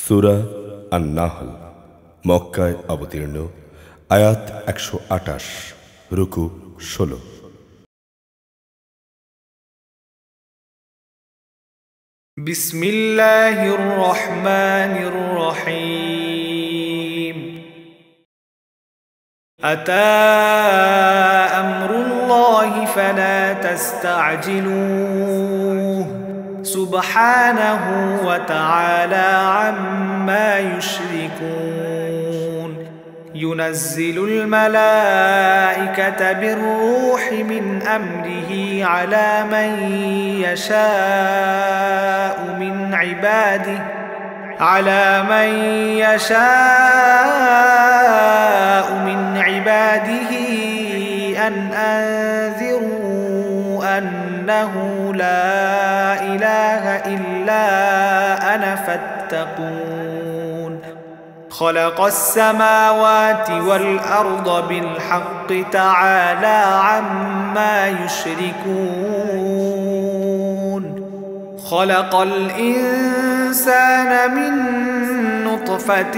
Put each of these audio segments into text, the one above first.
সূরা আন-নাহল মক্কায় অবতীর্ণ, আয়াত 128, রুকু 16। বিসমিল্লাহির রহমানির রহিম। আতা আমরুল্লাহি ফালা তাস্তা'জিলুহু সুবহানাহু ওয়া তাআলা আম্মা ইউশরিকুন। ইউনাজ্জিলুল মালাইকাতা বির-রূহি মিন আমরিহি আলা মান ইয়াশাউ মিন ইবাদিহি أن أنذروا أنه لا إله إلا أنا فاتقون. خلق السماوات والأرض بالحق تعالى عما يشركون. خلق الإنسان من نطفة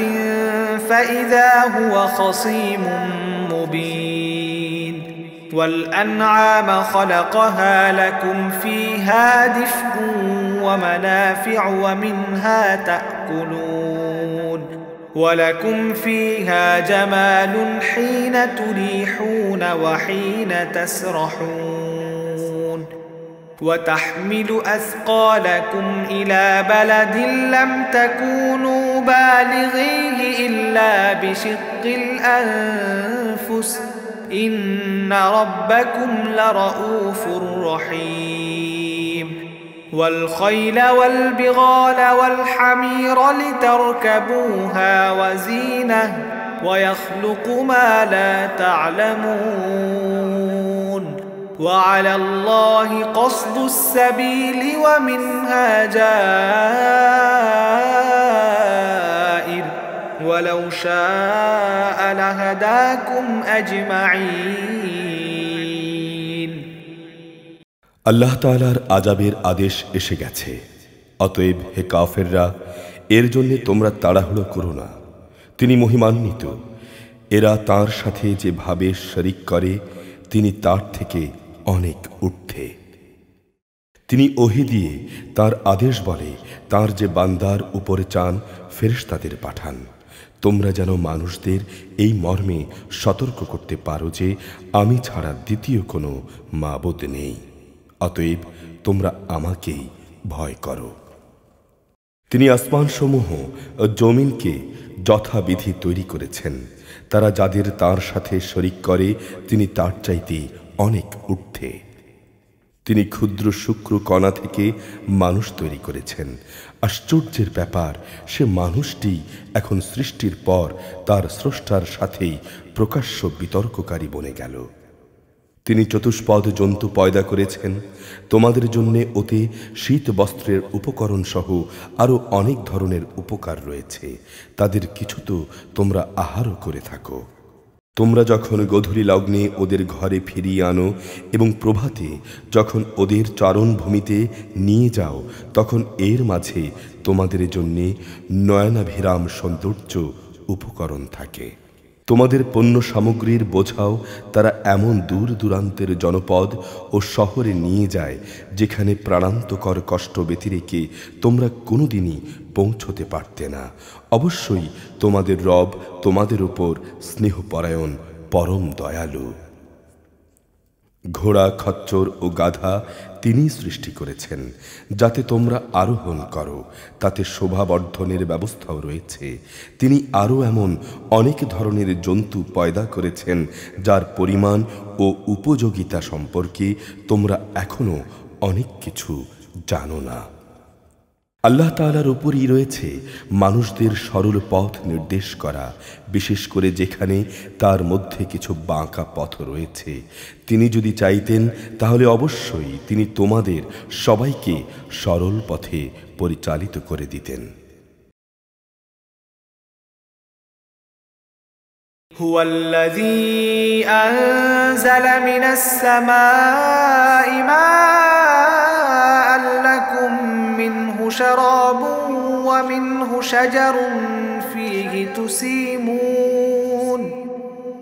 فإذا هو خصيم مبين. والأنعام خلقها لكم فيها دفء ومنافع ومنها تأكلون. ولكم فيها جمال حين تريحون وحين تسرحون. وتحمل أثقالكم إلى بلد لم تكونوا بالغيه إلا بشق الأنفس إن ربكم لرؤوف رحيم. والخيل والبغال والحمير لتركبوها وزينة ويخلق ما لا تعلمون. وعلى الله قصد السبيل ومنها جائر ولو شاء لهداكم أجمعين. আল্লাহ তাআলার আযাবের আদেশ এসে গেছে, অতএব হে কাফেররা, এর জন্য তোমরা তাড়াহুড়ো করো না। তিনি মহিমান্বিত। এরা তার সাথে যেভাবে শরীক করে তিনি তার থেকে অনেক ঊর্ধ্বে। তিনি ওহী দিয়ে তার আদেশ বলে তার যে বান্দার উপরে চান ফেরেশতাদের পাঠান, তোমরা যেন মানুষদের এই মর্মে সতর্ক করতে পারো যে আমি ছাড়া দ্বিতীয় কোনো মাবুদ নেই, অতএব তোমরা আমাকেই ভয় করো। তিনি আসমানসমূহ ও জমিনকে যথাবিধি তৈরি করেছেন। তারা যাদের তার সাথে শরীক করে তিনি তার চাইতে অনেক ঊর্ধ্বে। তিনি ক্ষুদ্র শুক্র কণা থেকে মানুষ তৈরি করেছেন। আশ্চর্যের ব্যাপার, সে মানুষটি এখন সৃষ্টির পর তার স্রষ্টার সাথেই প্রকাশ্য বিতর্ককারী বনে গেল। তিনি চতুষ্পদ জন্তু পয়দা করেছেন। তোমাদের জন্য ওতে শীত বস্ত্রের উপকরণ সহ আরো অনেক ধরনের উপকার রয়েছে, তাদের কিছু তো তোমরা আহারও করে থাকো। তোমরা যখন গোধূলি লগ্নে ওদের ঘরে ফিরিয়ে আনো এবং প্রভাতে যখন ওদের চারণভূমিতে নিয়ে যাও, তখন এর মাঝে তোমাদের জন্য নয়নাভিরাম সৌন্দর্য উপকরণ থাকে। তোমাদের পণ্য সামগ্রীর বোঝাও তারা এমন দূর দূরান্তের জনপদ ও শহরে নিয়ে যায় যেখানে প্রাণান্তকর কষ্ট ব্যতিরেকে তোমরা কোনোদিনই পৌঁছতে পারতে না। অবশ্যই তোমাদের রব তোমাদের উপর স্নেহপরায়ণ, পরম দয়ালু। ঘোড়া, খচ্চর ও গাধা তিনি সৃষ্টি করেছেন যাতে তোমরা আরোহণ করো, তাতে শোভাবর্ধনের ব্যবস্থাও রয়েছে। তিনি আরও এমন অনেক ধরনের জন্তু পয়দা করেছেন যার পরিমাণ ও উপযোগিতা সম্পর্কে তোমরা এখনো অনেক কিছু জানো না। আল্লাহ তাআলার উপরই রয়েছে মানুষদের সরল পথ নির্দেশ করা, বিশেষ করে যেখানে তার মধ্যে কিছু বাঁকা পথ রয়েছে। তিনি যদি চাইতেন তাহলে অবশ্যই তিনি তোমাদের সবাইকে সরল পথে পরিচালিত করে দিতেন। হুয়াল্লাযী আনজালা মিনাস সামাই মাআন লাকুম মিনহু শারাবুন ومنه شجر فيه تسيمون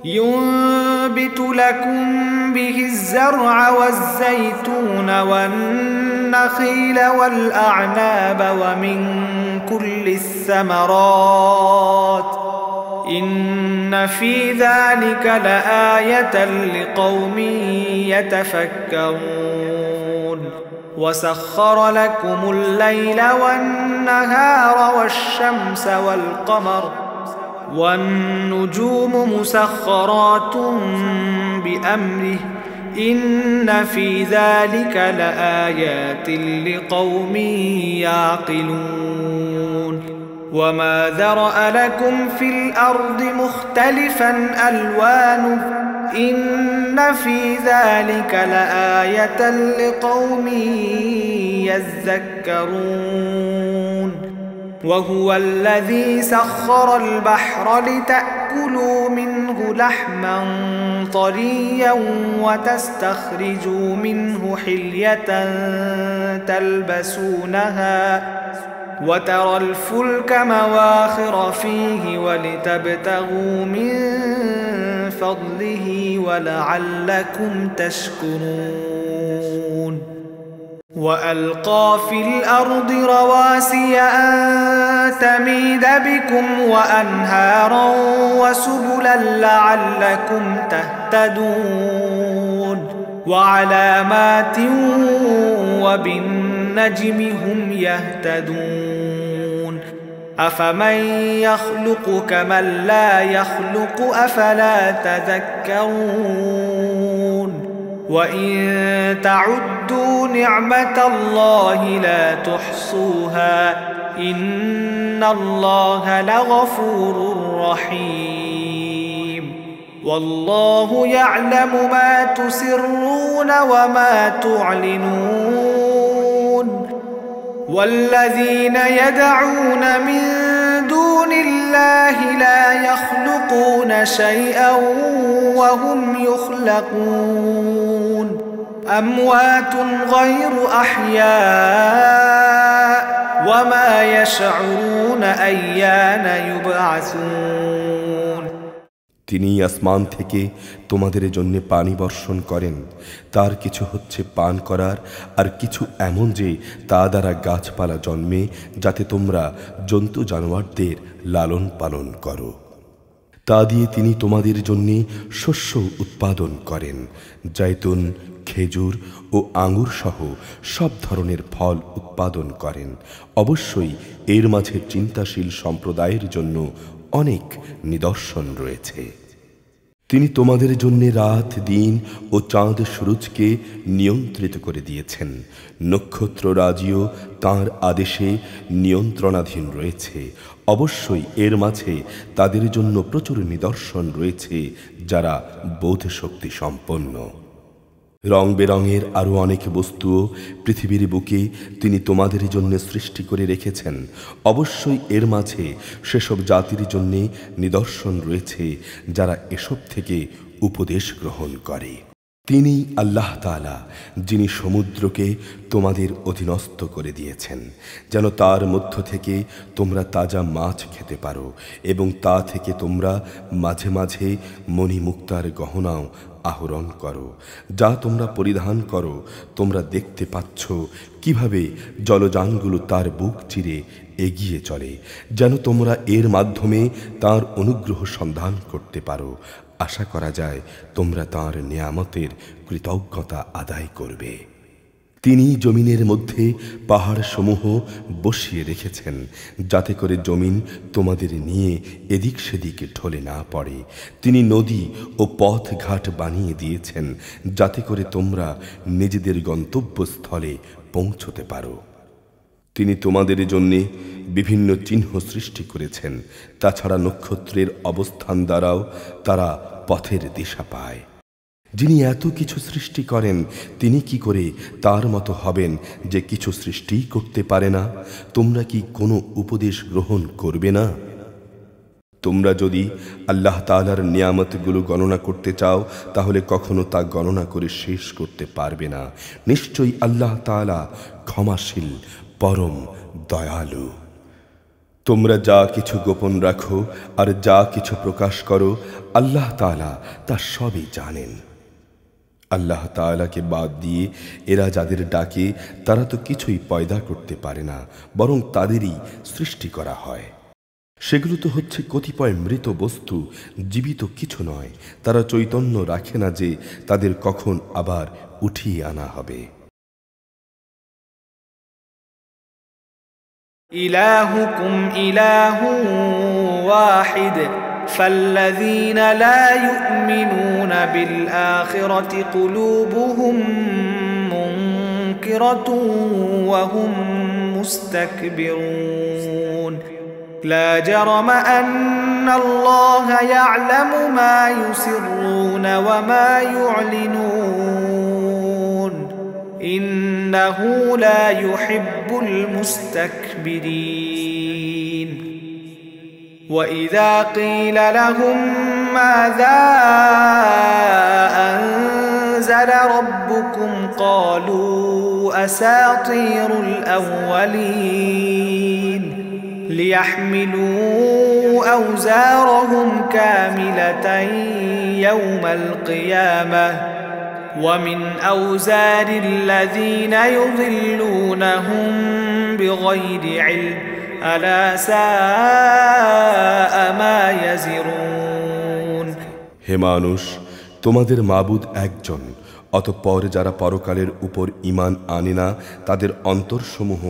ينبت لكم به الزرع والزيتون والنخيل والأعناب ومن كل الثمرات إن في ذلك لآية لقوم يتفكرون وسخر لكم الليل والنهار والشمس والقمر والنجوم مسخرات بأمره إن في ذلك لآيات لقوم يعقلون وما ذرأ لكم في الأرض مختلفا ألوانه إن في ذلك لآية لقوم يذكرون وهو الذي سخر البحر لتأكلوا منه لحما طريا وتستخرجوا منه حلية تلبسونها وترى الفلك مواخر فيه ولتبتغوا من فضله ولعلكم تشكرون وألقى في الأرض رواسي أن تميد بكم وأنهارا وسبلا لعلكم تهتدون وعلامات وبالنجم هم يهتدون أفمن يخلق كمن لا يخلق أفلا تذكرون وإن تعدوا نعمة الله لا تحصوها إن الله لغفور رحيم والله يعلم ما تسرون وما تعلنون والذين يدعون من دون الله لا يخلقون شيئا وهم يخلقون أموات غير أحياء وما يشعرون أيان يبعثون তিনি আসমান থেকে তোমাদের জন্য পানি বর্ষণ করেন তার কিছু হচ্ছে পান করার আর কিছু এমন যে তা দ্বারা গাছপালা জন্মে যাতে তোমরা জন্তু জানোয়ারদের লালন পালন করো তা দিয়ে তিনি তোমাদের জন্য শস্য উৎপাদন করেন জৈতুন খেজুর ও আঙ্গুর সহ সব ধরনের ফল উৎপাদন করেন অবশ্যই এর মাঝে চিন্তাশীল সম্প্রদায়ের জন্য অনেক নিদর্শন রয়েছে তিনি তোমাদের জন্য রাত দিন ও চাঁদ সূরজকে নিয়ন্ত্রিত করে দিয়েছেন নক্ষত্ররাজিও তাঁর আদেশে নিয়ন্ত্রণাধীন রয়েছে অবশ্যই এর মাঝে তাদের জন্য প্রচুর নিদর্শন রয়েছে যারা বোধশক্তি সম্পন্ন রং বেরঙের আরও অনেক বস্তুও পৃথিবীর বুকে তিনি তোমাদের জন্য সৃষ্টি করে রেখেছেন অবশ্যই এর মাঝে সেসব জাতির জন্য নিদর্শন রয়েছে যারা এসব থেকে উপদেশ গ্রহণ করে তিনি আল্লাহ তাআলা যিনি সমুদ্রকে তোমাদের অধীনস্থ করে দিয়েছেন যেন তার মধ্য থেকে তোমরা তাজা মাছ খেতে পারো এবং তা থেকে তোমরা মাঝে মাঝে মণিমুক্তার গহনাও আহরণ করো যা তোমরা পরিধান করো তোমরা দেখতে পাচ্ছ কিভাবে জলযানগুলো তার বুক চিরে এগিয়ে চলে যেন তোমরা এর মাধ্যমে তার অনুগ্রহ সন্ধান করতে পারো আশা করা যায় তোমরা তার নিয়ামতের কৃতজ্ঞতা আদায় করবে তিনি জমিনের মধ্যে পাহাড়সমূহ বসিয়ে রেখেছেন যাতে করে জমিন তোমাদের নিয়ে এদিক সেদিক ঢলে না পড়ে তিনি নদী ও পথঘাট বানিয়ে দিয়েছেন যাতে করে তোমরা নিজেদের গন্তব্যস্থলে পৌঁছতে পারো তিনি তোমাদের জন্য বিভিন্ন চিহ্ন সৃষ্টি করেছেন তাছাড়া নক্ষত্রের অবস্থান দ্বারাও তারা পথের দিশা পায় যিনি এত কিছু সৃষ্টি করেন তিনি কি করে তার মতো হবেন যে কিছু সৃষ্টি করতে পারে না তোমরা কি কোনো উপদেশ গ্রহণ করবে না তোমরা যদি আল্লাহ তাআলার নিয়ামতগুলো গণনা করতে চাও তাহলে কখনো তা গণনা করে শেষ করতে পারবে না নিশ্চয়ই আল্লাহ তাআলা ক্ষমাশীল পরম দয়ালু তোমরা যা কিছু গোপন রাখো আর যা কিছু প্রকাশ করো, আল্লাহ তাআলা তা সবই জানেন। আল্লাহ তাআলাকে বাদ দিয়ে এরা যাদের ডাকে তারা তো কিছুই পয়দা করতে পারে না, বরং তাদেরই সৃষ্টি করা হয়। সেগুলো তো হচ্ছে কতিপয় মৃত বস্তু, জীবিত কিছু নয়। তারা চৈতন্য রাখে না যে তাদের কখন আবার উঠিয়ে আনা হবে। ইলাহুকুম ইলাহুন ওয়াহিদ فالذين لا يؤمنون بالآخرة قلوبهم منكرة وهم مستكبرون لا جرم أن الله يعلم ما يسرون وما يعلنون إنه لا يحب المستكبرين وإذا قيل لهم ماذا أنزل ربكم قالوا أساطير الأولين ليحملوا أوزارهم كاملة يوم القيامة ومن أوزار الذين يضلونهم بغير علم ألا ساء ما يزرون হে মানুষ, তোমাদের মাবুদ একজন। অতঃপর যারা পরকালের উপর ঈমান আনে না তাদের অন্তরসমূহ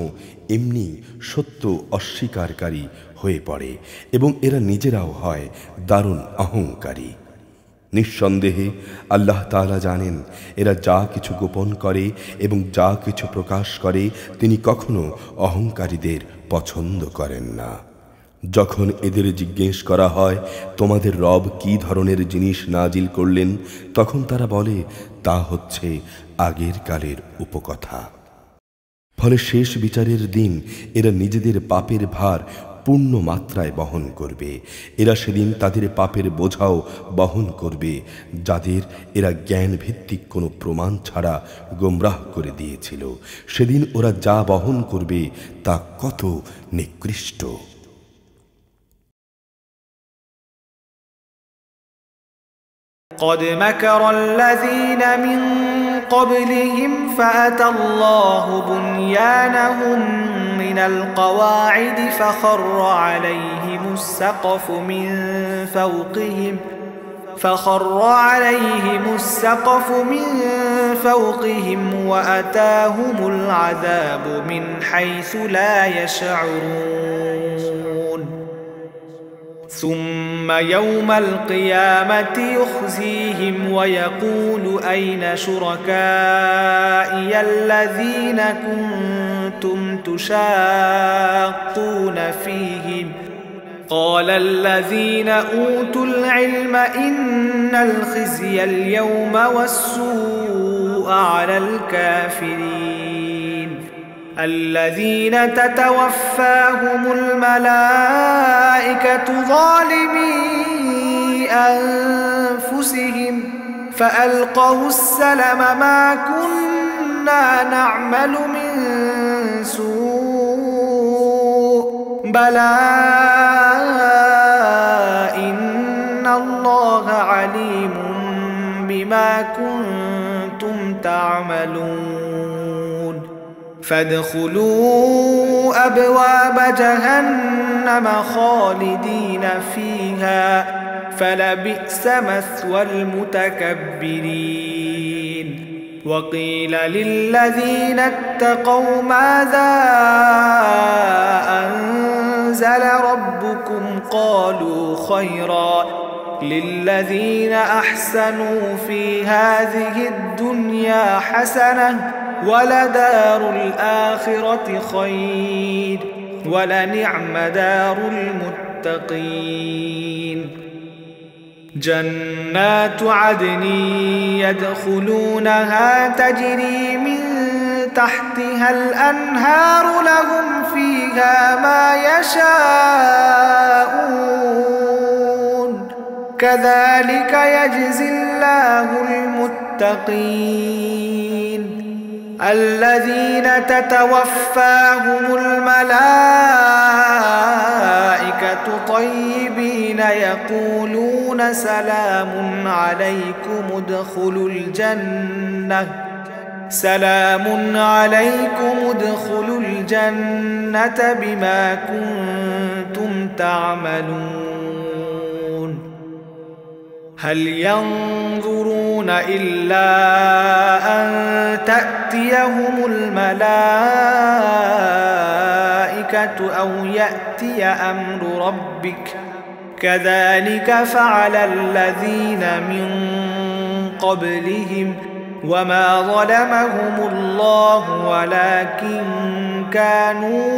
এমনি সত্য অস্বীকারী হয়ে পড়ে এবং এরা নিজেরাও হয় দারুণ অহংকারী। নিঃসন্দেহে আল্লাহ তাআলা জানেন এরা যা কিছু গোপন করে এবং যা কিছু প্রকাশ করে তিনি কখনো অহংকারীদের পছন্দ করেন না। যখন এদের জিজ্ঞেস করা হয় তোমাদের রব কি ধরনের জিনিস নাজিল করলেন, তখন তারা বলে তা হচ্ছে আগের কালের উপকথা। ফলে শেষ বিচারের দিন এরা নিজেদের পাপের ভার পূর্ণ মাত্রায় বহন করবে। এরা সেদিন তাদের পাপের বোঝাও বহন করবে যাদের এরা জ্ঞান ভিত্তিক কোনো প্রমাণ ছাড়া গোমরাহ করে দিয়েছিল। সেদিন ওরা যা বহন করবে তা কত নিকৃষ্ট। قد مكر الذين من قبلهم فأتى الله بنيانهم من القواعد فخر عليهم السقف من فوقهم وأتاهم العذاب من حيث لا يشعرون ثم يوم القيامة يخزيهم ويقول أين شركائي الذين كنتم تشاقون فيهم قال الذين أوتوا العلم إن الخزي اليوم والسوء على الكافرين الذين تتوفاهم الملائكة ظالمي أنفسهم فألقوا السلم ما كنا نعمل من سوء بلى إن الله عليم بما كنتم تعملون فادخلوا أبواب جهنم خالدين فيها فلبئس مثوى المتكبرين وقيل للذين اتقوا ماذا أنزل ربكم قالوا خيرا للذين أحسنوا في هذه الدنيا حسنة ولدار الآخرة خير ولنعم دار المتقين جنات عدن يدخلونها تجري من تحتها الأنهار لهم فيها ما يشاءون كذلك يجزي الله المتقين الذين تتوفاهم الملائكة الملائكة طيبين يقولون سلام عليكم ادخلوا الجنة بما كنتم تعملون هل ينظرون إلا أن تأتيهم الملائكة أو يأتي أمر ربك كذلك فعل الذين من قبلهم وما ظلمهم الله ولكن كانوا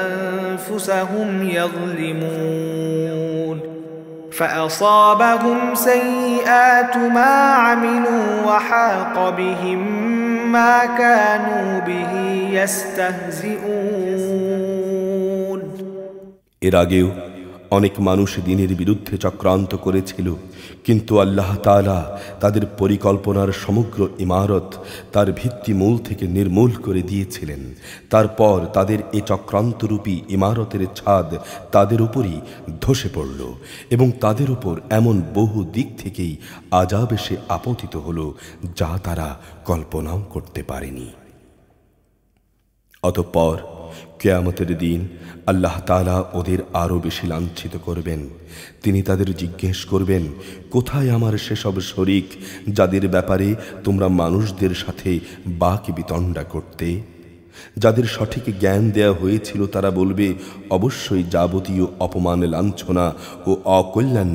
أنفسهم يظلمون فأصابهم سيئات ما عملوا وحاق بهم ما كانوا به يستهزئون এর আগেও অনেক মানুষ দ্বীনের বিরুদ্ধে চক্রান্ত করেছিল, কিন্তু আল্লাহ তাআলা তাদের পরিকল্পনার সমগ্র ইমারত তার ভিত্তিমূল থেকে নির্মূল করে দিয়েছিলেন। তারপর তাদের এই চক্রান্তরূপী ইমারতের ছাদ তাদের উপরই ধসে পড়ল এবং তাদের উপর এমন বহু দিক থেকেই আযাব এসে আপতিত হল যা তারা কল্পনাও করতে পারেনি। অতঃপর কিয়ামতের দিন আল্লাহ তাআলা ওদের আরো বেশি লাঞ্ছিত করবেন। তিনি তাদের জিজ্ঞেস করবেন, কোথায় আমার সেসব শরীক যাদের ব্যাপারে তোমরা মানুষদের সাথে বাক বিতণ্ডা করতে? যাদের সঠিক জ্ঞান দেয়া হয়েছিল তারা বলবে, অবশ্যই যাবতীয় অপমান, লাঞ্ছনা ও অকল্যাণ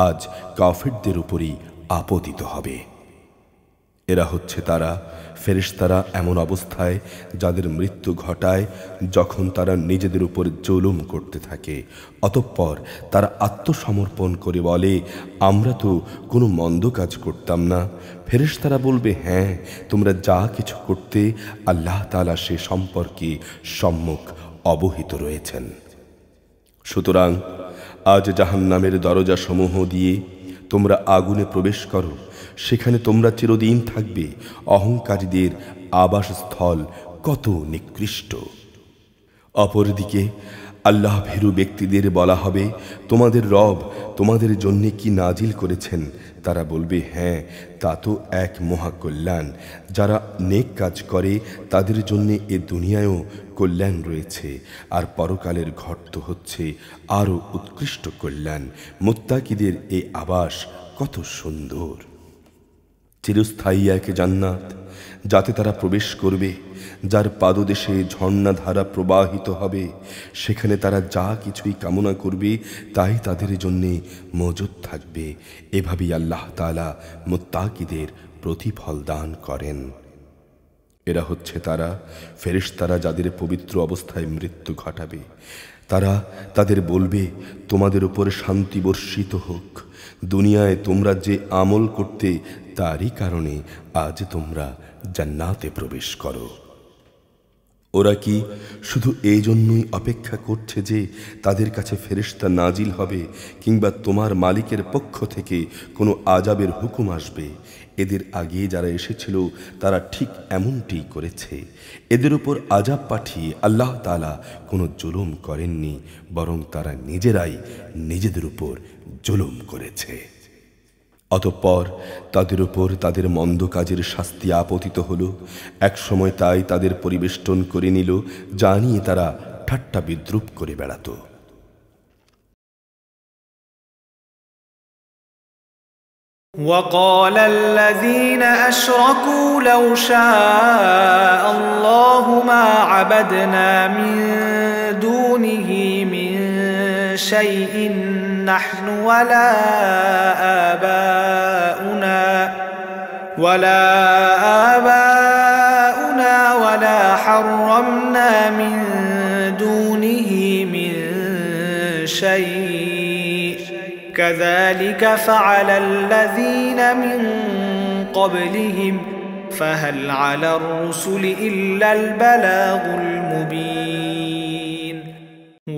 আজ কাফিরদের উপরই আপতিত হবে। এরা হচ্ছে তারা ফেরেশতারা এমন অবস্থায় যাদের মৃত্যু ঘটায় যখন তারা নিজেদের উপর জুলুম করতে থাকে। অতঃপর তারা আত্মসমর্পণ করে বলে, আমরা তো কোনো মন্দ কাজ করতাম না। ফেরেশতারা বলবে, হ্যাঁ, তোমরা যা কিছু করতে আল্লাহ তাআলা সে সম্পর্কে সম্যক অবহিত রয়েছেন। সুতরাং আজ জাহান্নামের দরজা সমূহ দিয়ে তোমরা আগুনে প্রবেশ করো, সেখানে তোমরা চিরদিন থাকবে। অহংকারীদের আবাসস্থল কত নিকৃষ্ট। অপরদিকে আল্লাহ ভীরু ব্যক্তিদের বলা হবে, তোমাদের রব তোমাদের জন্য কি নাজিল করেছেন? তারা বলবে, হ্যাঁ, তা তো এক মহাকল্যাণ। যারা নেক কাজ করে তাদের জন্য এ দুনিয়ায়ও কল্যাণ রয়েছে, আর পরকালের ঘর তো হচ্ছে আরও উৎকৃষ্ট কল্যাণ। মুত্তাকিদের এই আবাস কত সুন্দর। চিরস্থায়ী এক জান্নাত যাতে তারা প্রবেশ করবে, যার পাদদেশে ঝর্ণাধারা প্রবাহিত হবে। সেখানে তারা যা কিছুই কামনা করবে তাই তাদের জন্য মজুদ থাকবে। এভাবেই আল্লাহ তাআলা মুত্তাকিদের প্রতিফল দান করেন। এরা হচ্ছে তারা ফেরেশতারা যাদের পবিত্র অবস্থায় মৃত্যু ঘটাবে। তারা তাদের বলবে, তোমাদের উপর শান্তি বর্ষিত হোক। দুনিয়ায় তোমরা যে আমল করতে তারই কারণে আজ তোমরা জান্নাতে প্রবেশ করো। ওরা কি শুধু এই জন্যই অপেক্ষা করছে যে তাদের কাছে ফেরেশতা নাজিল হবে কিংবা তোমার মালিকের পক্ষ থেকে কোনো আযাবের হুকুম আসবে? এদের আগে যারা এসেছিল তারা ঠিক এমনটিই করেছে। এদের উপর আযাব পাঠিয়ে আল্লাহ তাআলা কোনো জুলুম করেননি, বরং তারা নিজেরাই নিজেদের উপর জুলুম করেছে। অতঃপর তাদের উপর তাদের মন্দ কাজের শাস্তি আপতিত হল। একসময় তাই তাদের পরিবেষ্টন করে নিল, যা নিয়ে তারা ঠাট্টা বিদ্রুপ করে বেড়াত। وقال الذين أشركوا لو شاء الله ما عبدنا من دونه من شيء نحن ولا آباؤنا ولا حرمنا من دونه من شيء كذلك فعل الذين من قبلهم فهل على الرسل إلا البلاغ المبين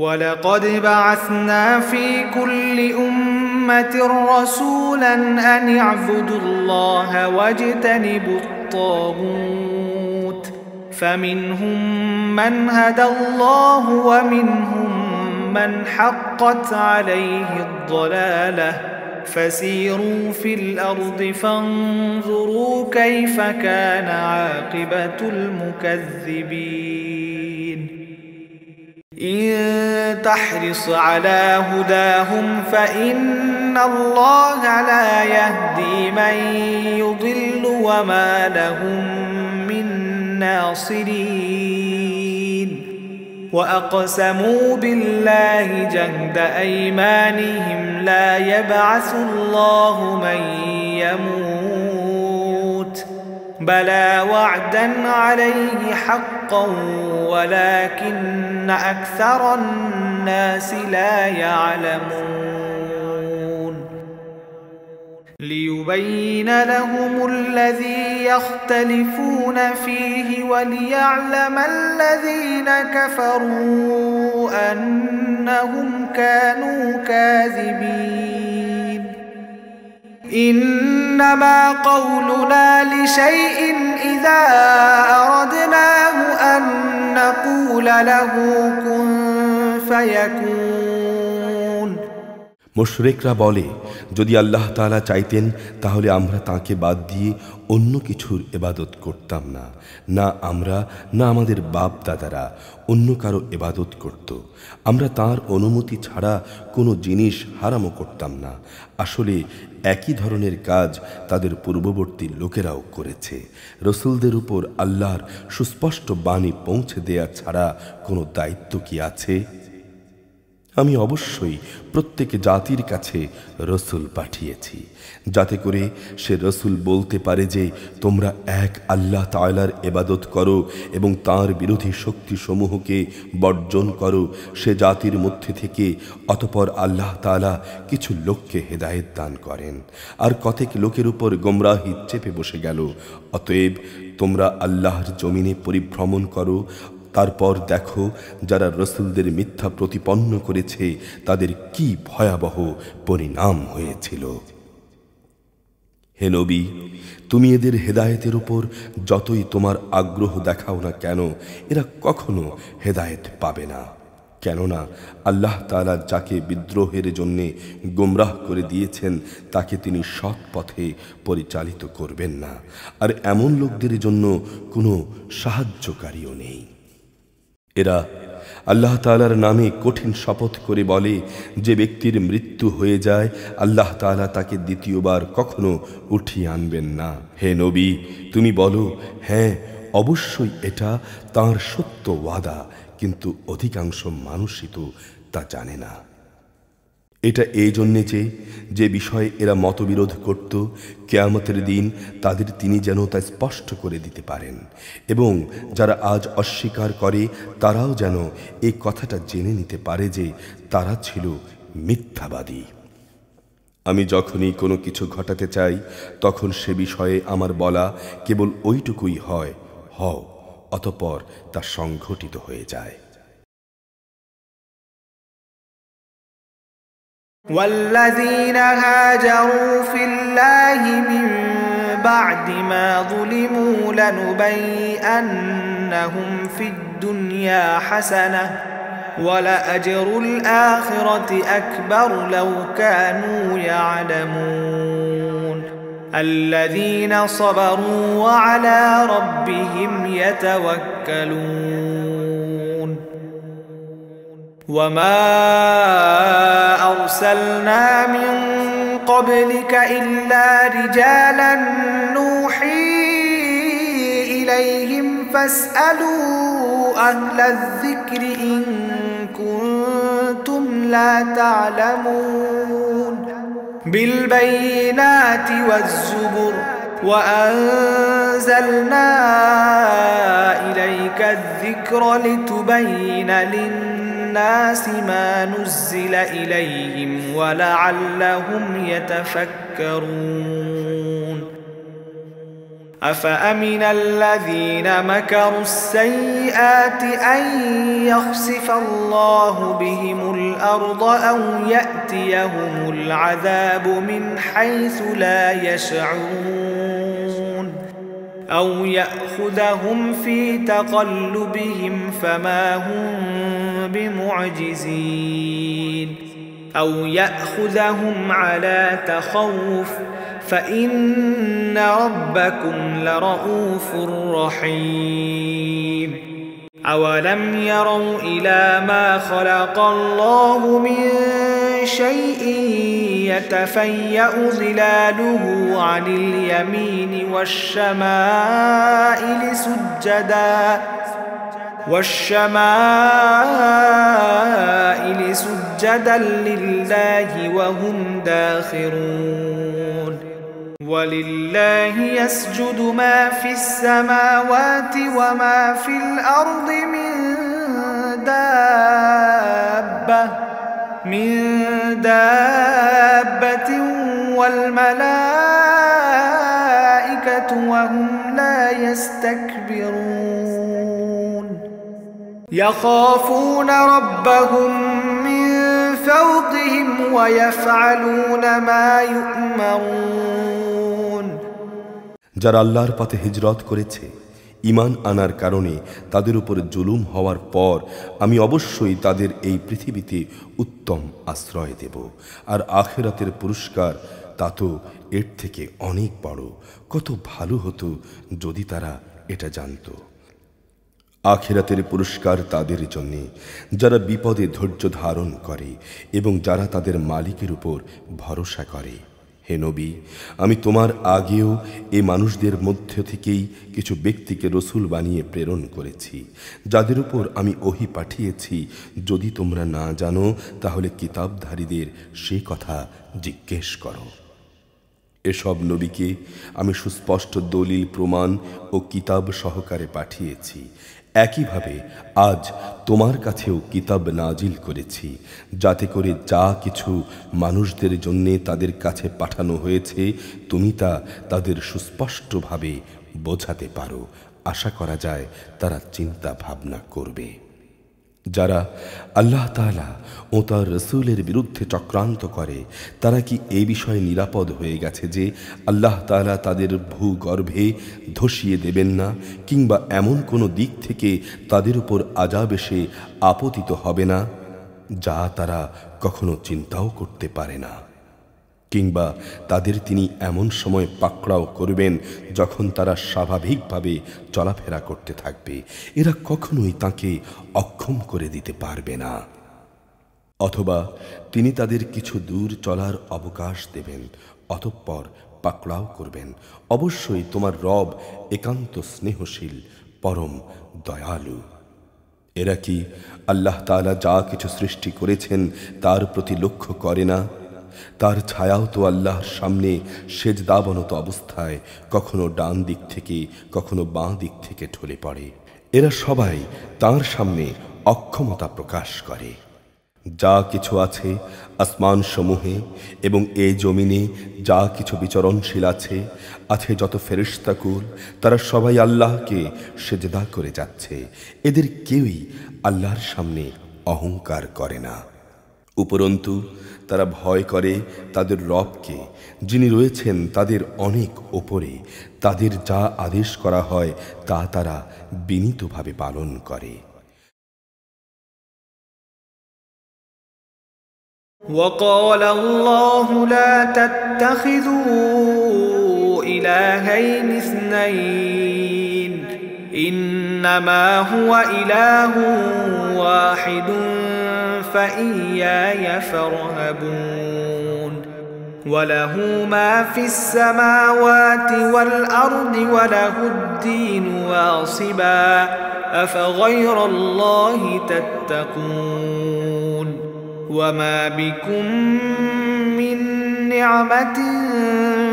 ولقد بعثنا في كل أمة رسولا أن اعبدوا الله واجتنبوا الطاغوت فمنهم من هدى الله ومنهم من حقت عليه الضلالة فسيروا في الأرض فانظروا كيف كان عاقبة المكذبين إن تحرص على هداهم فإن الله لا يهدي من يضل وما لهم من ناصرين وأقسموا بالله جهد أيمانهم لا يبعث الله من يموت بلى وعدا عليه حقا ولكن أكثر الناس لا يعلمون ليبين لهم الذي يختلفون فيه وليعلم الذين كفروا أنهم كانوا كاذبين إنما قولنا لشيء إذا أردناه أن نقول له كن فيكون মুশরিকরা বলে, যদি আল্লাহ তাআলা চাইতেন তাহলে আমরা তাকে বাদ দিয়ে অন্য কিছুর ইবাদত করতাম না, না আমরা না আমাদের বাপ দাদারা অন্য কারো ইবাদত করত। আমরা তার অনুমতি ছাড়া কোনো জিনিস হারামও করতাম না। আসলে একই ধরনের কাজ তাদের পূর্ববর্তী লোকেরাও করেছে। রসুলদের উপর আল্লাহর সুস্পষ্ট বাণী পৌঁছে দেয়া ছাড়া কোনো দায়িত্ব কি আছে? আমি অবশ্যই প্রত্যেক জাতির কাছে রসুল পাঠিয়েছি, যাতে করে সে রসুল বলতে পারে যে তোমরা এক আল্লাহ তাআলার ইবাদত করো এবং তার বিরোধী শক্তিসমূহকে বর্জন করো। সে জাতির মধ্যে থেকে অতঃপর আল্লাহ তাআলা কিছু লোককে হেদায়েত দান করেন, আর কতক লোকের উপর গোমরাহি চেপে বসে গেল। অতএব তোমরা আল্লাহর জমিনে পরিভ্রমণ করো, তারপর দেখো যারা রসুলদের মিথ্যা প্রতিপন্ন করেছে তাদের কি ভয়াবহ পরিণাম হয়েছিল। হে নবী, তুমি এদের হেদায়েতের উপর যতই তোমার আগ্রহ দেখাও না কেন, এরা কখনো হেদায়েত পাবে না। কেননা আল্লাহ তাআলা যাকে বিদ্রোহের জন্যে গোমরাহ করে দিয়েছেন তাকে তিনি সৎ পথে পরিচালিত করবেন না, আর এমন লোকদের জন্য কোনো সাহায্যকারীও নেই। এরা আল্লাহ তাআলার নামে কঠিন শপথ করে বলে, যে ব্যক্তির মৃত্যু হয়ে যায় আল্লাহ তাআলা তাকে দ্বিতীয়বার কখনো উঠিয়ে আনবেন না। হে নবী, তুমি বলো, হ্যাঁ অবশ্যই এটা তাঁর সত্য ওয়াদা, কিন্তু অধিকাংশ মানুষই তো তা জানে না। এটা এই জন্যে যে বিষয়ে এরা মতবিরোধ করত, কিয়ামতের দিন তাদের তিনি যেন তা স্পষ্ট করে দিতে পারেন, এবং যারা আজ অস্বীকার করে তারাও যেন এই কথাটা জেনে নিতে পারে যে তারা ছিল মিথ্যাবাদী। আমি যখনই কোনো কিছু ঘটাতে চাই তখন সে বিষয়ে আমার বলা কেবল ওইটুকুই হয়, হও, অতঃপর তা সংঘটিত হয়ে যায়। والذين هاجروا في الله من بعد ما ظلموا لنبيئنهم في الدنيا حسنة ولأجر الآخرة أكبر لو كانوا يعلمون الذين صبروا وعلى ربهم يتوكلون وما أرسلنا من قبلك إلا رجالا نوحي إليهم فاسألوا أهل الذكر إن كنتم لا تعلمون بالبينات والزبر وأنزلنا إليك الذكر لتبين للناس ما نزل إليهم ولعلهم يتفكرون أفأمن الذين مكروا السيئات أن يخسف الله بهم الأرض أو يأتيهم العذاب من حيث لا يشعرون أو يأخذهم في تقلبهم فما هم بمعجزين أو يأخذهم على تخوف فإن ربكم لرؤوف رحيم أولم يروا إلى ما خلق الله من شيء يتفيأ ظلاله عن اليمين والشمائل سجدا لله وهم داخرون ولله يسجد ما في السماوات وما في الأرض من دابة والملائكة وهم لا يستكبرون يخافون ربهم من فوقهم ويفعلون ما يؤمرون যারা আল্লাহর পথে হিজরত করেছে ঈমান আনার কারণে তাদের উপর জুলুম হওয়ার পর আমি অবশ্যই তাদের এই পৃথিবীতে উত্তম আশ্রয় দেব আর আখিরাতের পুরস্কার তা তো এর থেকে অনেক বড় কত ভালো হতো যদি তারা এটা জানত আখিরাতের পুরস্কার তাদের জন্য যারা বিপদে ধৈর্য ধারণ করে এবং যারা তাদের মালিকের উপর ভরসা করে হে নবী আমি তোমার আগেও এই মানুষদের মধ্য থেকেই কিছু ব্যক্তিকে রসুল বানিয়ে প্রেরণ করেছি যাদের উপর আমি ওহী পাঠিয়েছি যদি তোমরা না জানো তাহলে কিতাবধারীদের সে কথা জিজ্ঞেস করো এসব নবীকে আমি সুস্পষ্ট দলিল প্রমাণ ও কিতাব সহকারে পাঠিয়েছি একইভাবে আজ তোমার কাছেও কিতাব নাজিল করেছি যাতে করে যা কিছু মানুষদের জন্য তাদের কাছে পাঠানো হয়েছে তুমি তা তাদের সুস্পষ্টভাবে বোঝাতে পারো আশা করা যায় তারা চিন্তা ভাবনা করবে যারা আল্লাহ তাআলা ও তার রাসূলের বিরুদ্ধে চক্রান্ত করে তারা কি এই বিষয়ে নিরাপদ হয়ে গেছে যে আল্লাহ তাআলা তাদের ভূগর্ভে ধসিয়ে দেবেন না কিংবা এমন কোনো দিক থেকে তাদের উপর আযাব এসে আপতিত হবে না যা তারা কখনো চিন্তাও করতে পারে না কিংবা তাদের তিনি এমন সময় পাকড়াও করবেন যখন তারা স্বাভাবিকভাবে চলাফেরা করতে থাকবে এরা কখনোই তাকে অক্ষম করে দিতে পারবে না অথবা তিনি তাদের কিছু দূর চলার অবকাশ দেবেন অতঃপর পাকড়াও করবেন অবশ্যই তোমার রব একান্ত স্নেহশীল পরম দয়ালু এরা কি আল্লাহ তাআলা যা কিছু সৃষ্টি করেছেন তার প্রতি লক্ষ্য করে না তার ছায়াও তো আল্লাহর সামনে সেজদাবনত অবস্থায় কখনো ডান দিক থেকে কখনো বাঁ দিক থেকে ঢলে পড়ে এরা সবাই তার সামনে অক্ষমতা প্রকাশ করে যা কিছু আছে আসমান সমূহে এবং এই জমিনে যা কিছু বিচরণশীল আছে যত ফেরেশতাকুল তারা সবাই আল্লাহকে সেজদা করে যাচ্ছে এদের কেউই আল্লাহর সামনে অহংকার করে না উপরন্তু তারা ভয় করে তাদের রবকে যিনি রয়েছেন তাদের অনেক ওপরে তাদের যা আদেশ করা হয় তা তারা বিনীতভাবে পালন করে وقال الله لا تتخذوا إلهين اثنين إنما هو إله واحد فإياي فارهبون وله ما في السماوات والأرض وله الدين واصبا أفغير الله تتقون وما بكم من نعمة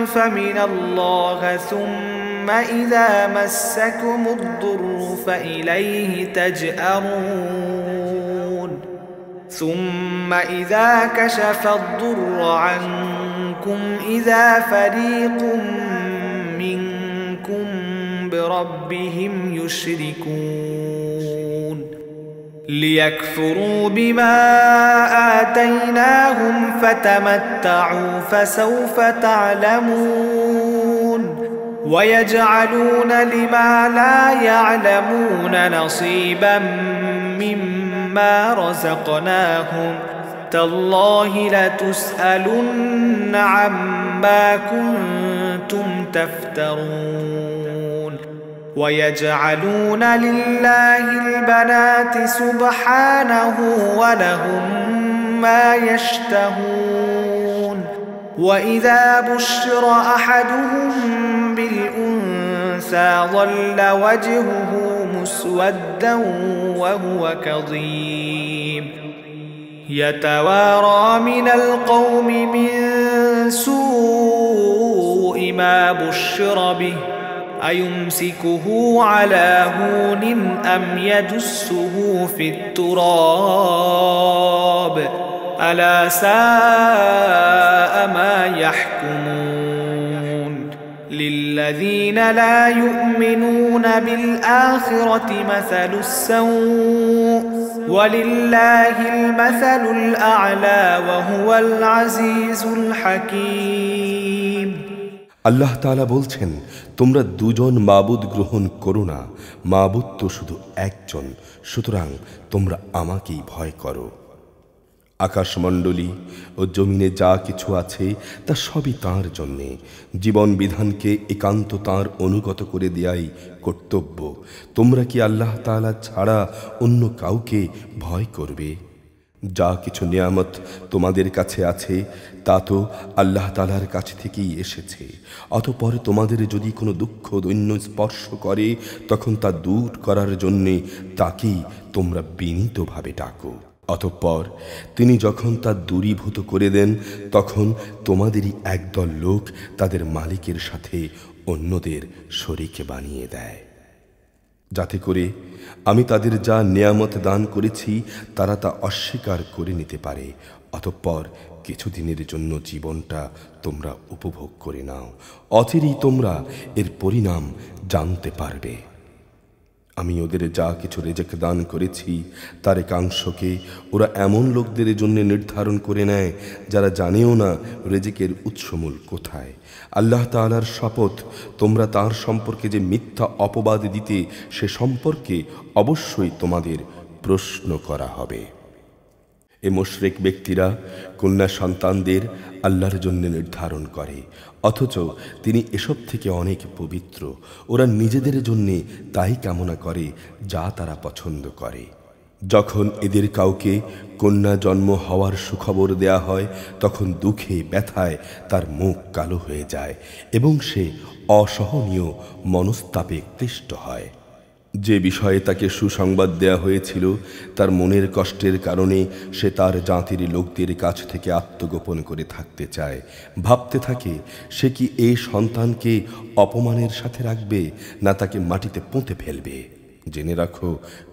فمن الله ثم إذا مسكم الضر فإليه تجأرون ثم إذا كشف الضر عنكم إذا فريق منكم بربهم يشركون ليكفروا بما آتيناهم فتمتعوا فسوف تعلمون ويجعلون لما لا يعلمون نصيبا مما مما رزقناهم تالله لتسألن عما كنتم تفترون ويجعلون لله البنات سبحانه ولهم ما يشتهون وإذا بشر أحدهم بالأنثى ظل وجهه مسودا وهو كظيم يتوارى من القوم من سوء ما بشر به أيمسكه على هون أم يدسه في التراب ألا ساء ما يحكمون للذين لا يؤمنون بالآخرة مثل السوء ولله المثل الأعلى وهو العزيز الحكيم আল্লাহ তাআলা বলছেন, তোমরা দুজন মাবুদ গ্রহণ করো না, মাবুদ তো শুধু একজন, সুতরাং তোমরা আমাকেই ভয় করো। আকাশমণ্ডলী ও জমিনে যা কিছু আছে তা সবই তাঁর জন্যে। জীবন বিধানকে একান্ত তাঁর অনুগত করে দেয়াই কর্তব্য। তোমরা কি আল্লাহ তাআলা ছাড়া অন্য কাউকে ভয় করবে? যা কিছু নিয়ামত তোমাদের কাছে আছে তা তো আল্লাহ তাআলার কাছ থেকেই এসেছে। অতঃপর তোমাদের যদি কোনো দুঃখ দৈন্য স্পর্শ করে তখন তা দূর করার জন্যে তাকেই তোমরা বিনীতভাবে ডাকো। অতঃপর তিনি যখন তা দূরীভূত করে দেন তখন তোমাদেরই একদল লোক তাদের মালিকের সাথে অন্যদের শরীক বানিয়ে দেয়, যাতে করে আমি তাদের যা নিয়ামত দান করেছি তারা তা অস্বীকার করে নিতে পারে। অতঃপর কিছুদিনের জন্য জীবনটা তোমরা উপভোগ করে নাও, অচিরেই তোমরা এর পরিণাম জানতে পারবে। আমি ওদের যা কিছু রিজিক দান করেছি তার একাংশকে ওরা এমন লোকদের জন্য নির্ধারণ করে নেয় যারা জানেও না রিজিকের উৎসমূল কোথায়। আল্লাহ তাআলার শপথ, তোমরা তার সম্পর্কে যে মিথ্যা অপবাদ দিতে সে সম্পর্কে অবশ্যই তোমাদের প্রশ্ন করা হবে। এ মুশরিক ব্যক্তিরা কন্যা সন্তানদের আল্লাহর জন্য নির্ধারণ করে, অথচ তিনি এসব থেকে অনেক পবিত্র। ওরা নিজেদের জন্যে তাই কামনা করে যা তারা পছন্দ করে। যখন এদের কাউকে কন্যা জন্ম হওয়ার সুখবর দেয়া হয় তখন দুঃখে ব্যথায় তার মুখ কালো হয়ে যায় এবং সে অসহনীয় মনস্তাপে ক্লিষ্ট হয়। যে বিষয়ে তাকে সুসংবাদ দেয়া হয়েছিল তার মনের কষ্টের কারণে সে তার জাতির লোকদের কাছ থেকে আত্মগোপন করে থাকতে চায়। ভাবতে থাকে সে কি এই সন্তানকে অপমানের সাথে রাখবে না তাকে মাটিতে পুঁতে ফেলবে। জেনে রাখো,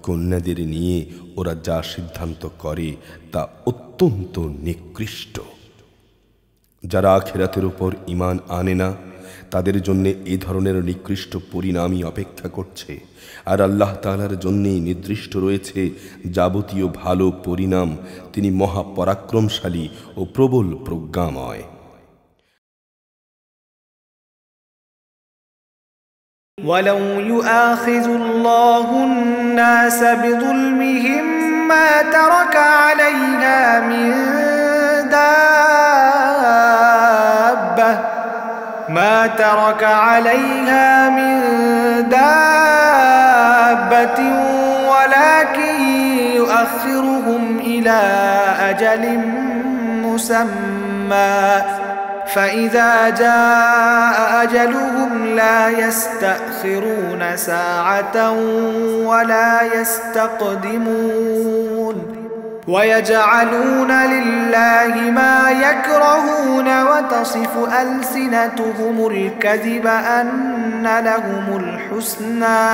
কন্যাদের নিয়ে ওরা যা সিদ্ধান্ত করে তা অত্যন্ত নিকৃষ্ট। যারা আখিরাতের উপর ঈমান আনে না তাদের জন্য এই ধরনের নিকৃষ্ট পরিণামই অপেক্ষা করছে, আর আল্লাহ তাআলার জন্যই নির্দিষ্ট রয়েছে যাবতীয় ভালো পরিণাম। তিনি মহাপরাক্রমশালী ও প্রবল প্রজ্ঞাময়। ولو يؤاخذ الله الناس بظلمهم ما ترك عليها من دابة ما ترك عليها من دابة ولكن يؤخرهم إلى أجل مسمى فإذا جاء أجلهم لا يستأخرون ساعة ولا يستقدمون ويجعلون لله ما يكرهون وتصف ألسنتهم الكذب أن لهم الحسنى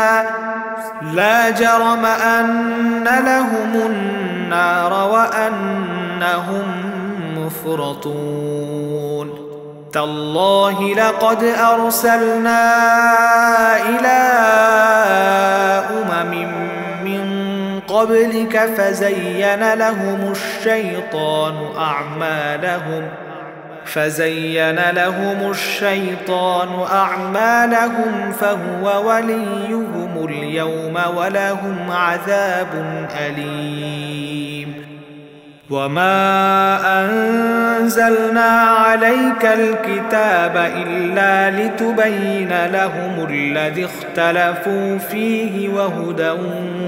لا جرم أن لهم النار وأنهم مفرطون تالله لقد أرسلنا إلى أمم من قبلك فزين لهم الشيطان أعمالهم فزين لهم الشيطان أعمالهم فهو وليهم اليوم ولهم عذاب أليم وما أنزلنا عليك الكتاب إلا لتبين لهم الذي اختلفوا فيه وهدى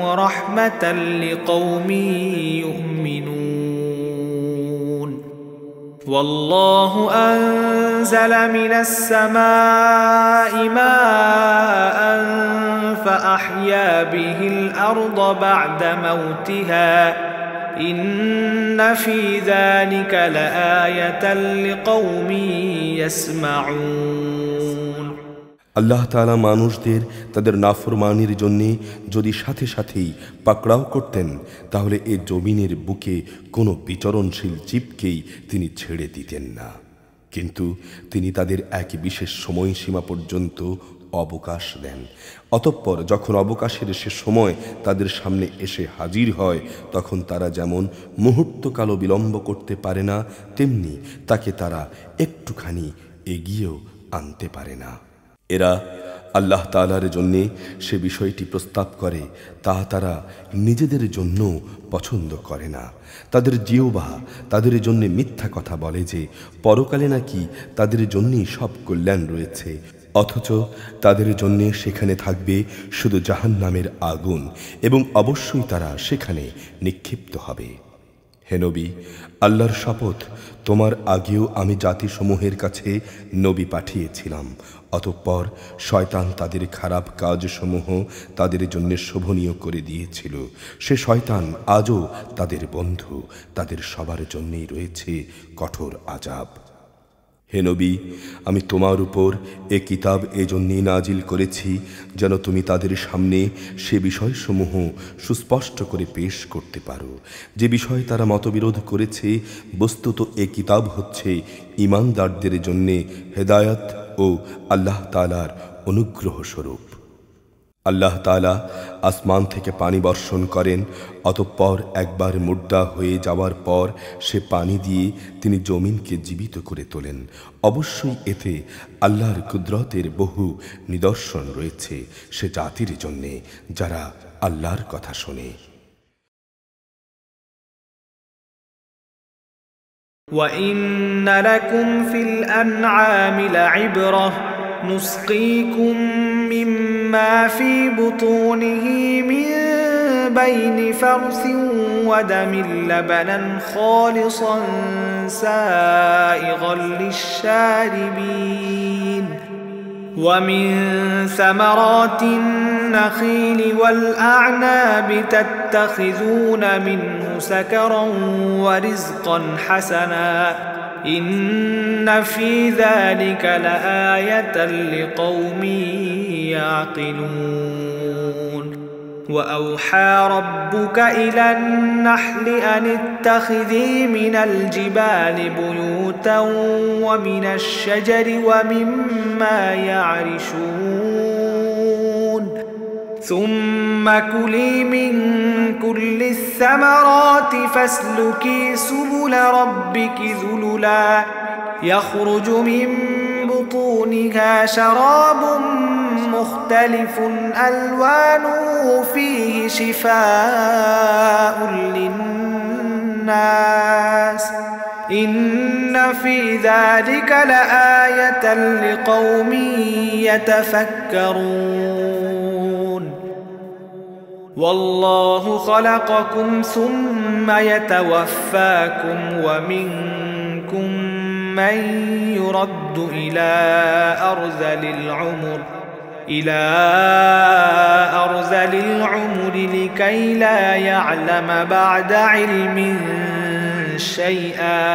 ورحمة لقوم يؤمنون والله أنزل من السماء ماء فأحيا به الأرض بعد موتها إن في ذلك لآية لقوم يسمعون আল্লাহ তাআলা মানুষদের তাদের নাফরমানির জন্য যদি সাথে সাথেই পাকড়াও করতেন তাহলে এই জমিনের বুকে কোনো বিচরণশীল জীবকেই তিনি ছেড়ে দিতেন না, কিন্তু তিনি তাদের এক বিশেষ সময়সীমা পর্যন্ত অবকাশ দেন। অতঃপর যখন অবকাশের সে সময় তাদের সামনে এসে হাজির হয় তখন তারা যেমন মুহূর্তকালও বিলম্ব করতে পারে না, তেমনি তাকে তারা একটুখানি এগিয়েও আনতে পারে না। এরা আল্লাহ তাআলার জন্যে সে বিষয়টি প্রস্তাব করে তা তারা নিজেদের জন্য পছন্দ করে না। তাদের জিহ্বা তাদের জন্য মিথ্যা কথা বলে যে পরকালে নাকি তাদের জন্যই সব কল্যাণ রয়েছে, অথচ তাদের জন্য সেখানে থাকবে শুধু জাহান্নামের আগুন এবং অবশ্যই তারা সেখানে নিক্ষিপ্ত হবে। হে নবী, আল্লাহর শপথ, তোমার আগেও আমি জাতিসমূহের কাছে নবী পাঠিয়েছিলাম, অতঃপর শয়তান তাদের খারাপ কাজসমূহ তাদের জন্য শোভনীয় করে দিয়েছিল। সে শয়তান আজও তাদের বন্ধু, তাদের সবার জন্যই রয়েছে কঠোর আযাব। হে নবী, আমি তোমার উপর এ কিতাব এজন্যই নাজিল করেছি যেন তুমি তাদের সামনে সে বিষয়সমূহ সুস্পষ্ট করে পেশ করতে পারো যে বিষয় তারা মতবিরোধ করেছে। বস্তুত এ কিতাব হচ্ছে ঈমানদারদের জন্য হেদায়েত ও আল্লাহ তাআলার অনুগ্রহ স্বরূপ। আল্লাহ তাআলা আসমান থেকে পানি বর্ষণ করেন, অতঃপর একবার মুর্দা হয়ে যাওয়ার পর সে পানি দিয়ে তিনি জমিনকে জীবিত করে তোলেন। অবশ্যই এতে আল্লাহর কুদরতের বহু নিদর্শন রয়েছে সে জাতির জন্যে যারা আল্লাহর কথা শোনে। وَإِنَّ لَكُمْ فِي الْأَنْعَامِ لَعِبْرَةً نُسْقِيكُم مِّمَّا فِي بُطُونِهِ مِن بَيْنِ فَرْثٍ وَدَمٍ لَبَنًا خَالِصًا سَائِغًا لِّلشَّارِبِينَ وَمِن ثَمَرَاتِ النَّخِيلِ وَالْأَعْنَابِ تَتَّخِذُونَ مِنْهُ سَكَرًا وَرِزْقًا حَسَنًا إِنَّ فِي ذَلِكَ لَآيَةً لِقَوْمٍ يَعْقِلُونَ وَأَوْحَى رَبُّكَ إِلَى النَّحْلِ أَنِ اتَّخِذِي مِنَ الْجِبَالِ بُيُوتًا وَمِنَ الشَّجَرِ وَمِمَّا يَعْرِشُونَ ثُمَّ كُلِي مِن كُلِّ الثَّمَرَاتِ فَاسْلُكِي سُبُلَ رَبِّكِ ذُلُلًا يَخْرُجُ مِن بُطُونِهَا شَرَابٌ مُخْتَلِفٌ أَلْوَانُهُ فِيهِ شِفَاءٌ لِلنَّاسِ إِنَّ فِي ذَلِكَ لَآيَةً لِقَوْمٍ يَتَفَكَّرُونَ وَاللَّهُ خَلَقَكُمْ ثُمَّ يَتَوَفَّاكُمْ وَمِنكُم مَّن يُرَدُّ إِلَى أَرْذَلِ الْعُمُرِ لِكَيْ لَا يَعْلَمَ بَعْدَ عِلْمٍ شَيْئًا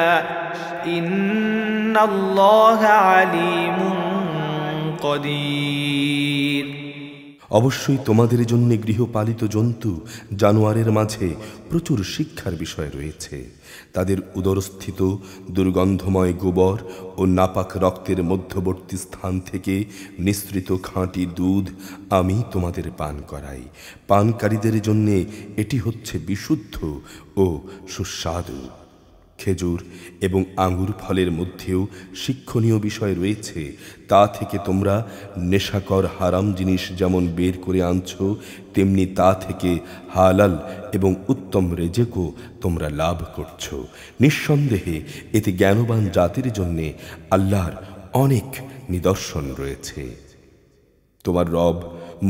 إِنَّ اللَّهَ عَلِيمٌ قَدِيرٌ অবশ্যই তোমাদের জন্য গৃহপালিত জন্তু জানোয়ারের মাঝে প্রচুর শিক্ষার বিষয় রয়েছে। তাদের উদরস্থিত দুর্গন্ধময় গোবর ও নাপাক রক্তের মধ্যবর্তী স্থান থেকে নিঃসৃত খাঁটি দুধ আমি তোমাদের পান করাই। পানকারীদের জন্য এটি হচ্ছে বিশুদ্ধ ও সুস্বাদু। খেজুর এবং আঙ্গুর ফলের মধ্যেও শিক্ষণীয় বিষয় রয়েছে। তা থেকে তোমরা নেশাকর হারাম জিনিস যেমন বের করে আনছো, তেমনি তা থেকে হালাল এবং উত্তম রেজেকও তোমরা লাভ করছো। নিঃসন্দেহে এতে জ্ঞানবান জাতির জন্যে আল্লাহর অনেক নিদর্শন রয়েছে। তোমার রব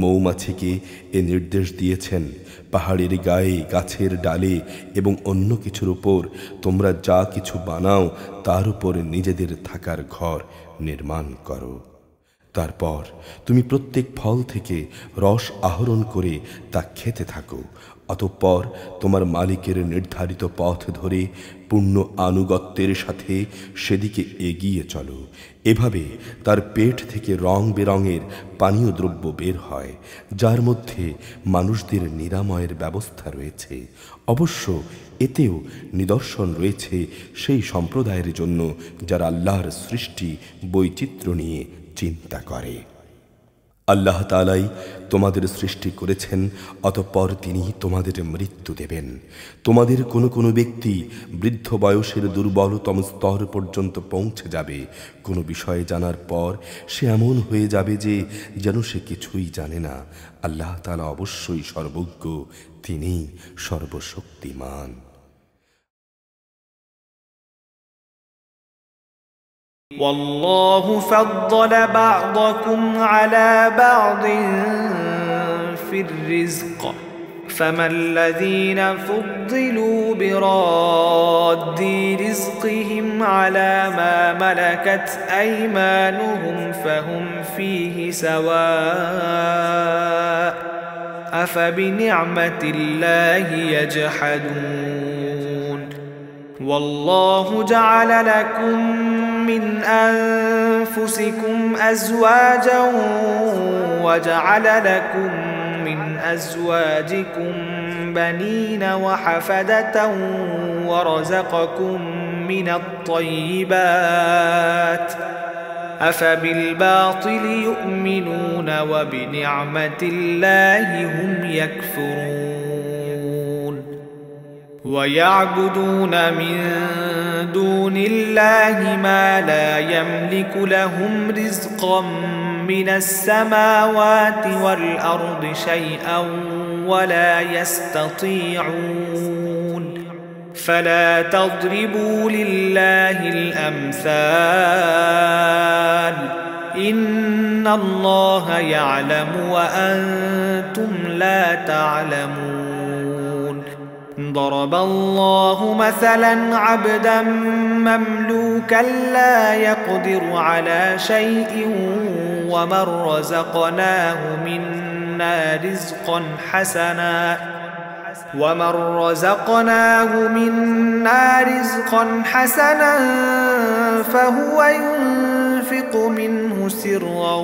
মৌমাছিকে এ নির্দেশ দিয়েছেন, পাহাড়ের গায়ে, গাছের ডালে এবং অন্য কিছুর উপর তোমরা যা কিছু বানাও তার উপর নিজেদের থাকার ঘর নির্মাণ করো। তারপর তুমি প্রত্যেক ফল থেকে রস আহরণ করে তা খেতে থাকো। অতঃপর তোমার মালিকের নির্ধারিত পথ ধরে পূর্ণ আনুগত্যের সাথে সেদিকে এগিয়ে চলো। এভাবে তার পেট থেকে রং বেরঙের পানীয় দ্রব্য বের হয়, যার মধ্যে মানুষদের নিরাময়ের ব্যবস্থা রয়েছে। অবশ্য এতেও নিদর্শন রয়েছে সেই সম্প্রদায়ের জন্য যারা আল্লাহর সৃষ্টি বৈচিত্র্য নিয়ে চিন্তা করে। আল্লাহ তাআলাই তোমাদের সৃষ্টি করেছেন, অতঃপর তিনি তোমাদের মৃত্যু দেবেন। তোমাদের কোনো কোনো ব্যক্তি বৃদ্ধ বয়সের দুর্বলতম স্তর পর্যন্ত পৌঁছে যাবে। কোনো বিষয়ে জানার পর সে এমন হয়ে যাবে যে যেন সে কিছুই জানে না। আল্লাহ তাআলা অবশ্যই সর্বজ্ঞ, তিনি সর্বশক্তিমান। والله فضل بعضكم على بعض في الرزق فما الذين فضلوا براد رزقهم على ما ملكت أيمانهم فهم فيه سواء أفبنعمة الله يجحدون والله جعل لكم من أنفسكم أزواجا وجعل لكم من أزواجكم بنين وحفدة ورزقكم من الطيبات أفبالباطل يؤمنون وبنعمة الله هم يكفرون ويعبدون من دون الله ما لا يملك لهم رزقا من السماوات والأرض شيئا ولا يستطيعون فلا تضربوا لله الأمثال إن الله يعلم وأنتم لا تعلمون ضرب الله مثلا عبدا مملوكا لا يقدر على شيء ومن رزقناه منا رزقا حسنا فهو ينفق منه سرا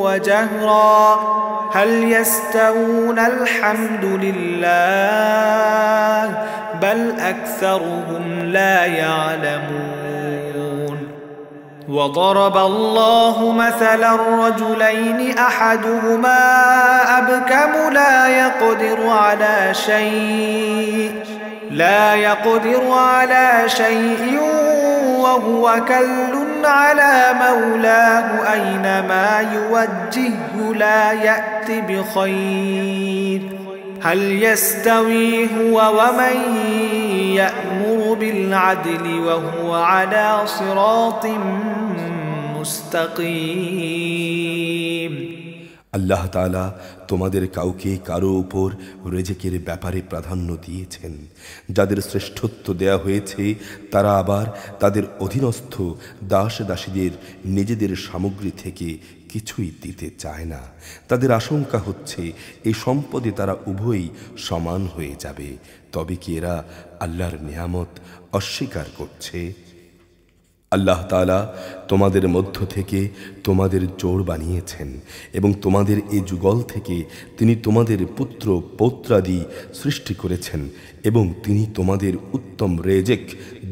وجهرا هل يستوون الحمد لله بل أكثرهم لا يعلمون وضرب الله مثلا رجلين أحدهما أبكم لا يقدر على شيء وهو كل على مولاه أينما يوجهه لا يأت بخير هل يستوي هو ومن يأمر بالعدل وهو على صراط مستقيم আল্লাহ তাআলা তোমাদের কাউকে কারো উপর রিজিকের ব্যাপারে প্রাধান্য দিয়েছেন। যাদের শ্রেষ্ঠত্ব দেয়া হয়েছে তারা আবার তাদের অধীনস্থ দাস দাসীদের নিজেদের সামগ্রী থেকে কিছুই দিতে চায় না। তাদের আশঙ্কা হচ্ছে এই সম্পদে তারা উভয়ই সমান হয়ে যাবে। তবে কি এরা আল্লাহর নিয়ামত অস্বীকার করছে? আল্লাহ তাআলা তোমাদের মধ্য থেকে তোমাদের জোড় বানিয়েছেন এবং তোমাদের এই যুগল থেকে তিনি তোমাদের পুত্র পৌত্রাদি সৃষ্টি করেছেন এবং তিনি তোমাদের উত্তম রেজেক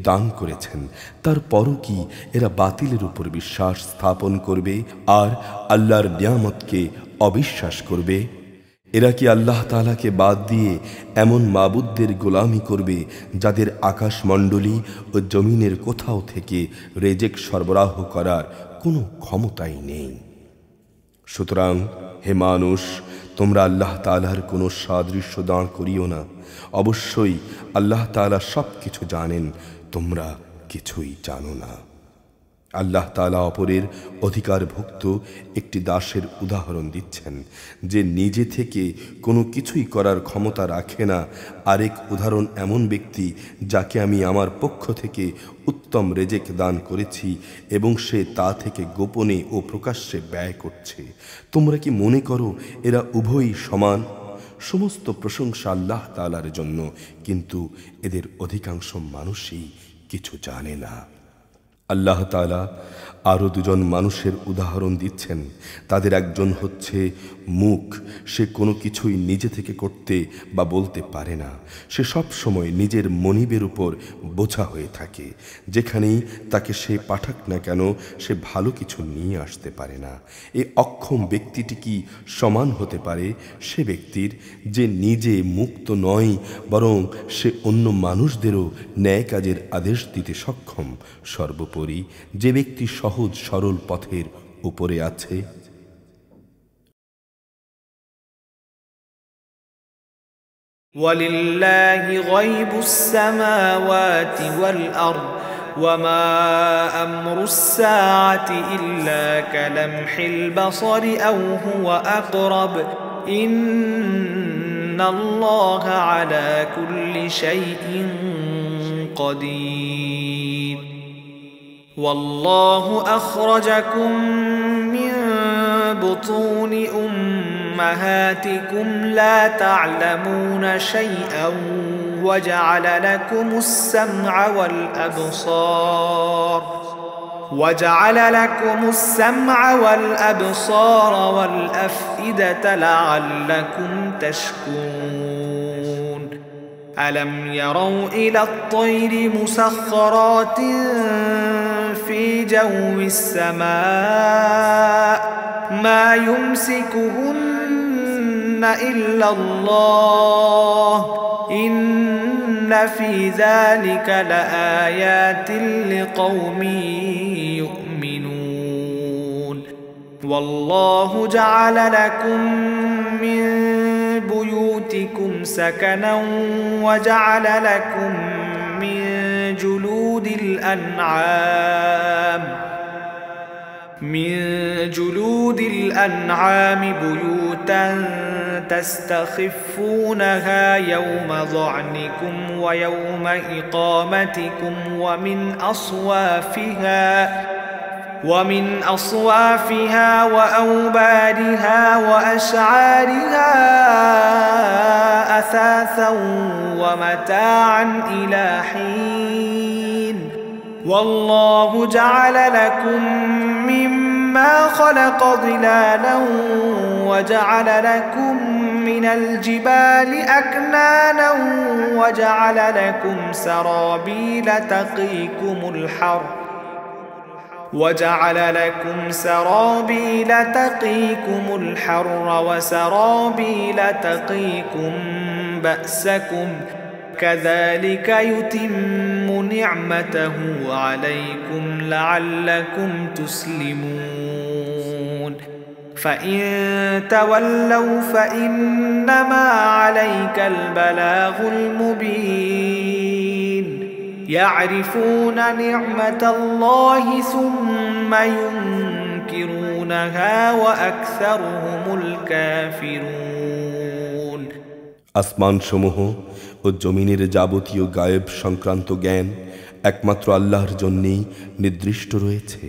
দান করেছেন। তারপরও কি এরা বাতিলের উপর বিশ্বাস স্থাপন করবে আর আল্লাহর নিয়ামতকে অবিশ্বাস করবে? এরা কি আল্লাহ তাআলাকে বাদ দিয়ে এমন মাবুদদের গোলামি করবে যাদের আকাশমণ্ডলী ও জমিনের কোথাও থেকে রেজেক সরবরাহ করার কোনো ক্ষমতাই নেই? সুতরাং হে মানুষ, তোমরা আল্লাহ তাআলার কোনো সাদৃশ্য দাঁড় করিও না। অবশ্যই আল্লাহ তাআলা সব কিছু জানেন, তোমরা কিছুই জানো না। আল্লাহ তাআলা অপরের অধিকারভুক্ত একটি দাসের উদাহরণ দিচ্ছেন, যে নিজে থেকে কোনো কিছুই করার ক্ষমতা রাখে না। আরেক উদাহরণ এমন ব্যক্তি যাকে আমি আমার পক্ষ থেকে উত্তম রেজেক দান করেছি এবং সে তা থেকে গোপনে ও প্রকাশ্যে ব্যয় করছে। তোমরা কি মনে করো এরা উভয়ই সমান? সমস্ত প্রশংসা আল্লাহ তাআলার জন্য, কিন্তু এদের অধিকাংশ মানুষই কিছু জানে না। আল্লাহ তাআলা আরও দুজন মানুষের উদাহরণ দিচ্ছেন। তাদের একজন হচ্ছে মুখ, সে কোনো কিছুই নিজে থেকে করতে বা বলতে পারে না। সে সব সময় নিজের মনিবের উপর বোঝা হয়ে থাকে। যেখানেই তাকে সে পাঠাক না কেন, সে ভালো কিছু নিয়ে আসতে পারে না। এই অক্ষম ব্যক্তিটি কি সমান হতে পারে সে ব্যক্তির যে নিজে মুক্ত নয়, বরং সে অন্য মানুষদেরও ন্যায় কাজের আদেশ দিতে সক্ষম? সর্বোপরি যে ব্যক্তি সহজ সরল পথের উপরে আছে। ওয়ালিল্লাহি গায়বুস সামাওয়াতি ওয়াল আরদ ওয়ামা আমরুস সাআতি ইল্লা কালামহিল বাসারি আও হুয়া আকরাব ইন্নাল্লাহা আলা কুল্লি শাইইন কাদির। والله أخرجكم من بطون أمهاتكم لا تعلمون شيئا وجعل لكم السمع والأبصار والأفئدة لعلكم تشكرون. ألم يروا إلى الطير مسخرات في جو السماء ما يمسكهن إلا الله إن في ذلك لآيات لقوم يؤمنون. والله جعل لكم من بيوتكم سكنا وجعل لكم من جلود الأنعام بيوتا تستخفونها يوم ظعنكم ويوم إقامتكم ومن أصوافها وأوبارها وأشعارها أثاثا ومتاعا إلى حين. والله جعل لكم مما خلق ظلالا وجعل لكم من الجبال أكنانا وجعل لكم سرابيل تقيكم الحر وسرابيل تقيكم بأسكم كذلك يتم نعمته عليكم لعلكم تسلمون. فإن تولوا فإنما عليك البلاغ المبين. يعرفون نعمة الله ثم ينكرونها وأكثرهم الكافرون. আসমান সমূহ ও জমিনের যাবতীয় গায়েব সংক্রান্ত জ্ঞান একমাত্র আল্লাহর জন্যেই নির্দিষ্ট রয়েছে।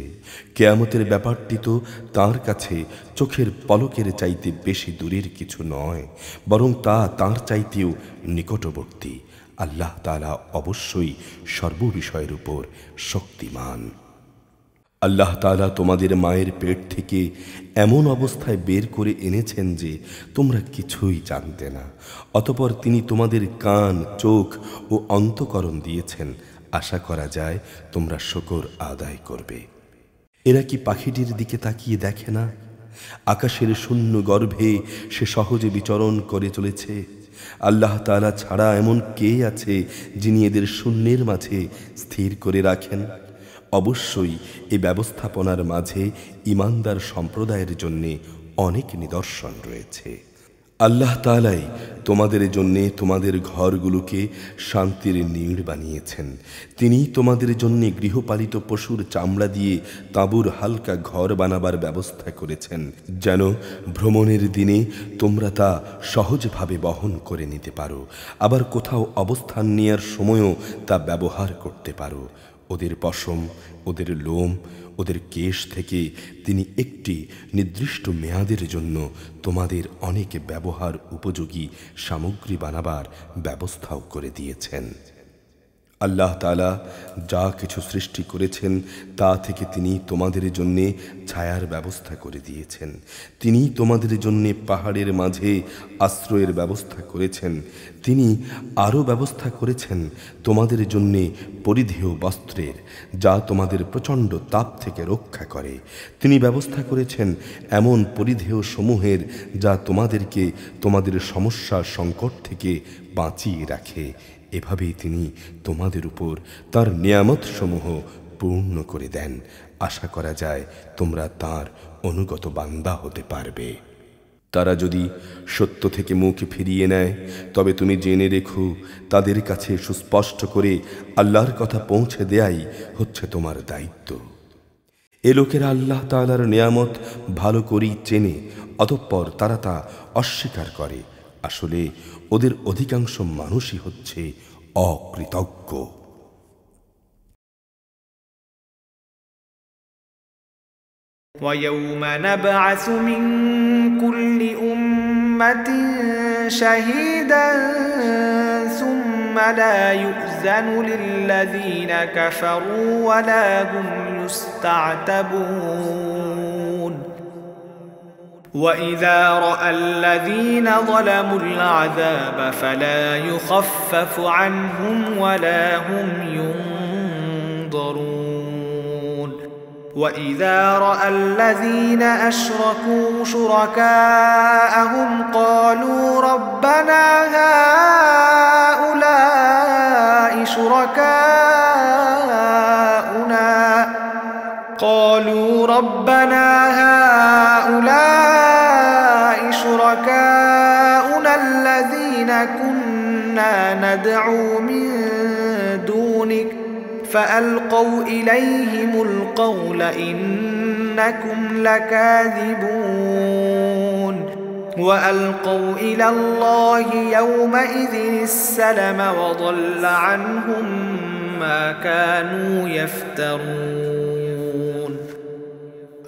কিয়ামতের ব্যাপারটি তো তাঁর কাছে চোখের পলকের চাইতে বেশি দূরের কিছু নয়, বরং তা তাঁর চাইতেও নিকটবর্তী। আল্লাহ তাআলা অবশ্যই সর্ববিষয়ের উপর শক্তিমান। আল্লাহ তাআলা তোমাদের মায়ের পেট থেকে এমন অবস্থায় বের করে এনেছেন যে তোমরা কিছুই জানতে না। অতঃপর তিনি তোমাদের কান, চোখ ও অন্তঃকরণ দিয়েছেন। আশা করা যায় তোমরা শুকর আদায় করবে। এরা কি পাখিটির দিকে তাকিয়ে দেখে না? আকাশের শূন্য গর্ভে সে সহজে বিচরণ করে চলেছে। আল্লাহ তাআলা ছাড়া এমন কে আছে যিনি এদের শূন্যের মাঝে স্থির করে রাখেন? অবশ্যই এই ব্যবস্থাপনার মাঝে ঈমানদার সম্প্রদায়ের জন্য অনেক নিদর্শন রয়েছে। আল্লাহ তাআলাই তোমাদের জন্য তোমাদের ঘরগুলোকে শান্তির নীড় বানিয়েছেন। তিনি তোমাদের জন্য গৃহপালিত পশুর চামড়া দিয়ে তাঁবুর হালকা ঘর বানাবার ব্যবস্থা করেছেন, যেন ভ্রমণের দিনে তোমরা তা সহজভাবে বহন করে নিতে পারো, আবার কোথাও অবস্থান নেয়ার সময়ও তা ব্যবহার করতে পারো। ওদের পশম, ওদের লোম, ওদের কেশ থেকে তিনি একটি নির্দিষ্ট মেয়াদের জন্য তোমাদের অনেক ব্যবহার উপযোগী সামগ্রী বানাবার ব্যবস্থাও করে দিয়েছেন। আল্লাহ তাআলা যা কিছু সৃষ্টি করেছেন তা থেকে তিনি তোমাদের জন্য ছায়ার ব্যবস্থা করে দিয়েছেন। তিনি তোমাদের জন্য পাহাড়ের মাঝে আশ্রয়ের ব্যবস্থা করেছেন। তিনি আরও ব্যবস্থা করেছেন তোমাদের জন্য পরিধেয় বস্ত্রের, যা তোমাদের প্রচণ্ড তাপ থেকে রক্ষা করে। তিনি ব্যবস্থা করেছেন এমন পরিধেয় সমূহের যা তোমাদেরকে তোমাদের সমস্যা সংকট থেকে বাঁচিয়ে রাখে। এভাবেই তিনি তোমাদের উপর তার নিয়ামত সমূহ পূর্ণ করে দেন। আশা করা যায় তোমরা তার অনুগত বান্দা হতে পারবে। তারা যদি সত্য থেকে মুখ ফিরিয়ে নেয়, তবে তুমি জেনে রেখো তাদের কাছে সুস্পষ্ট করে আল্লাহর কথা পৌঁছে দেয়াই হচ্ছে তোমার দায়িত্ব। এ লোকেরা আল্লাহ তাআলার নিয়ামত ভালো করেই চেনে, অতঃপর তারা তা অস্বীকার করে। আসলে ওদের অধিকাংশ মানুষই হচ্ছে অকৃতজ্ঞ। ويوم نبعث من كل أمة شهيدا ثم لا يؤذن للذين كفروا ولا هم يستعتبون وإذا رأى الذين ظلموا العذاب فلا يخفف عنهم ولا هم ينظرون وإذا رأى الذين أشركوا شركاءهم قالوا ربنا هؤلاء شركاؤنا الذين كنا ندعو من دونك فألقوا إليهم القول إنكم لكاذبون وألقوا إلى الله يومئذ السلم وضل عنهم ما كانوا يفترون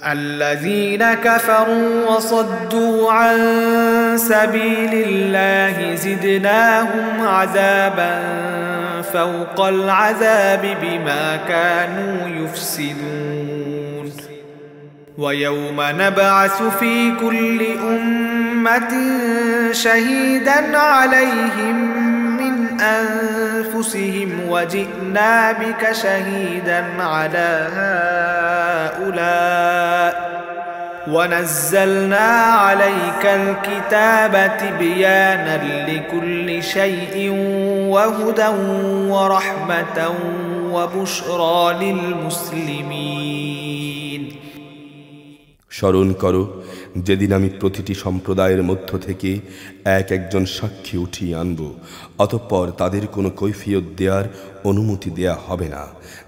الذين كفروا وصدوا عن سبيل الله زدناهم عذابا فوق العذاب بما كانوا يفسدون ويوم نبعث في كل أمة شهيدا عليهم من أنفسهم وجئنا بك شهيدا على هؤلاء ونزلنا عليك الكتاب تبيانا لكل شيء وهدى ورحمة وبشرى للمسلمين স্মরণ করো যেদিন আমি প্রতিটি সম্প্রদায়ের মধ্য থেকে একজন সাক্ষী উঠিয়ে আনব, অতঃপর তাদের কোনো কৈফিয়ত দেওয়ার অনুমতি দেয়া হবে না।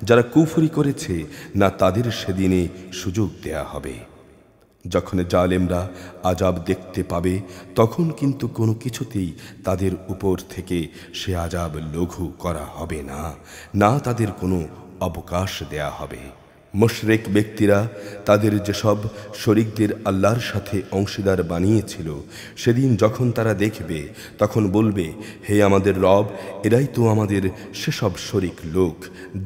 যারা কুফরি করেছে না তাদের সেদিনে সুযোগ দেয়া হবে। যখন জালেমরা আযাব দেখতে পাবে তখন কিন্তু কোনো কিছুতেই তাদের উপর থেকে সে আযাব লঘু করা হবে না, না তাদের কোনো অবকাশ দেয়া হবে। মুশরিক ব্যক্তিরা তাদের যেসব শরীকদের আল্লাহর সাথে অংশীদার বানিয়েছিল, সেদিন যখন তারা দেখবে তখন বলবে, হে আমাদের রব, এরাই তো আমাদের সেসব শরীক লোক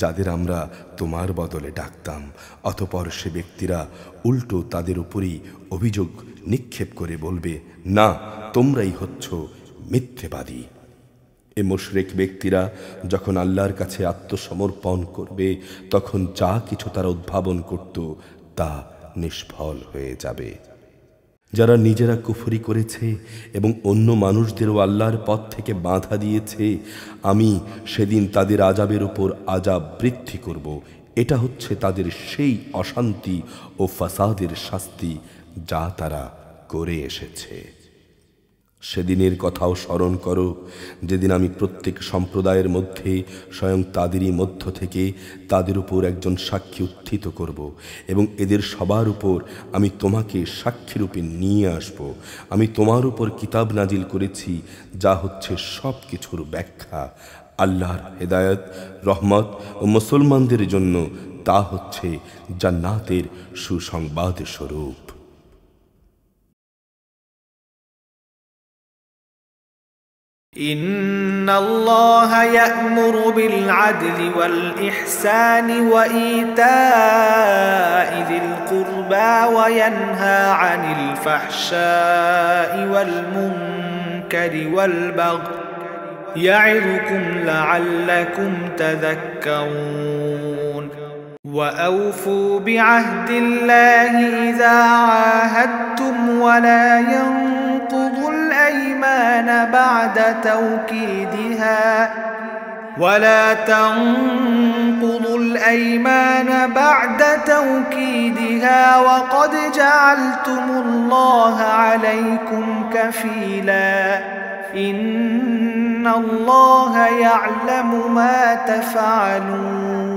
যাদের আমরা তোমার বদলে ডাকতাম। অতঃপর সে ব্যক্তিরা উল্টো তাদের উপরই অভিযোগ নিক্ষেপ করে বলবে, না, তোমরাই হচ্ছ মিথ্যেবাদী। এ মুশরিক ব্যক্তিরা যখন আল্লাহর কাছে আত্মসমর্পণ করবে তখন যা কিছু তারা উদ্ভাবন করত তা নিষ্ফল হয়ে যাবে। যারা নিজেরা কুফরি করেছে এবং অন্য মানুষদেরও আল্লাহর পথ থেকে বাধা দিয়েছে, আমি সেদিন তাদের আযাবের উপর আযাব বৃদ্ধি করব। এটা হচ্ছে তাদের সেই অশান্তি ও ফাসাদের শাস্তি যা তারা করে এসেছে। সেদিনের কথাও স্মরণ করো, যেদিন আমি প্রত্যেক সম্প্রদায়ের মধ্যে স্বয়ং তাদেরই মধ্য থেকে তাদের উপর একজন সাক্ষী উত্থিত করব এবং এদের সবার উপর আমি তোমাকে সাক্ষীরূপে নিয়ে আসব। আমি তোমার উপর কিতাব নাজিল করেছি যা হচ্ছে সব কিছুর ব্যাখ্যা। আল্লাহর হেদায়েত, রহমত ও মুসলমানদের জন্য তা হচ্ছে জান্নাতের সুসংবাদ স্বরূপ। إن الله يأمر بالعدل والإحسان وإيتاء ذي القربى وينهى عن الفحشاء والمنكر والبغي يعظكم لعلكم تذكرون وأوفوا بعهد الله إذا عاهدتم ولا ينقضوا الأيمان بعد توكيدها وقد جعلتم الله عليكم كفيلا إن الله يعلم ما تفعلون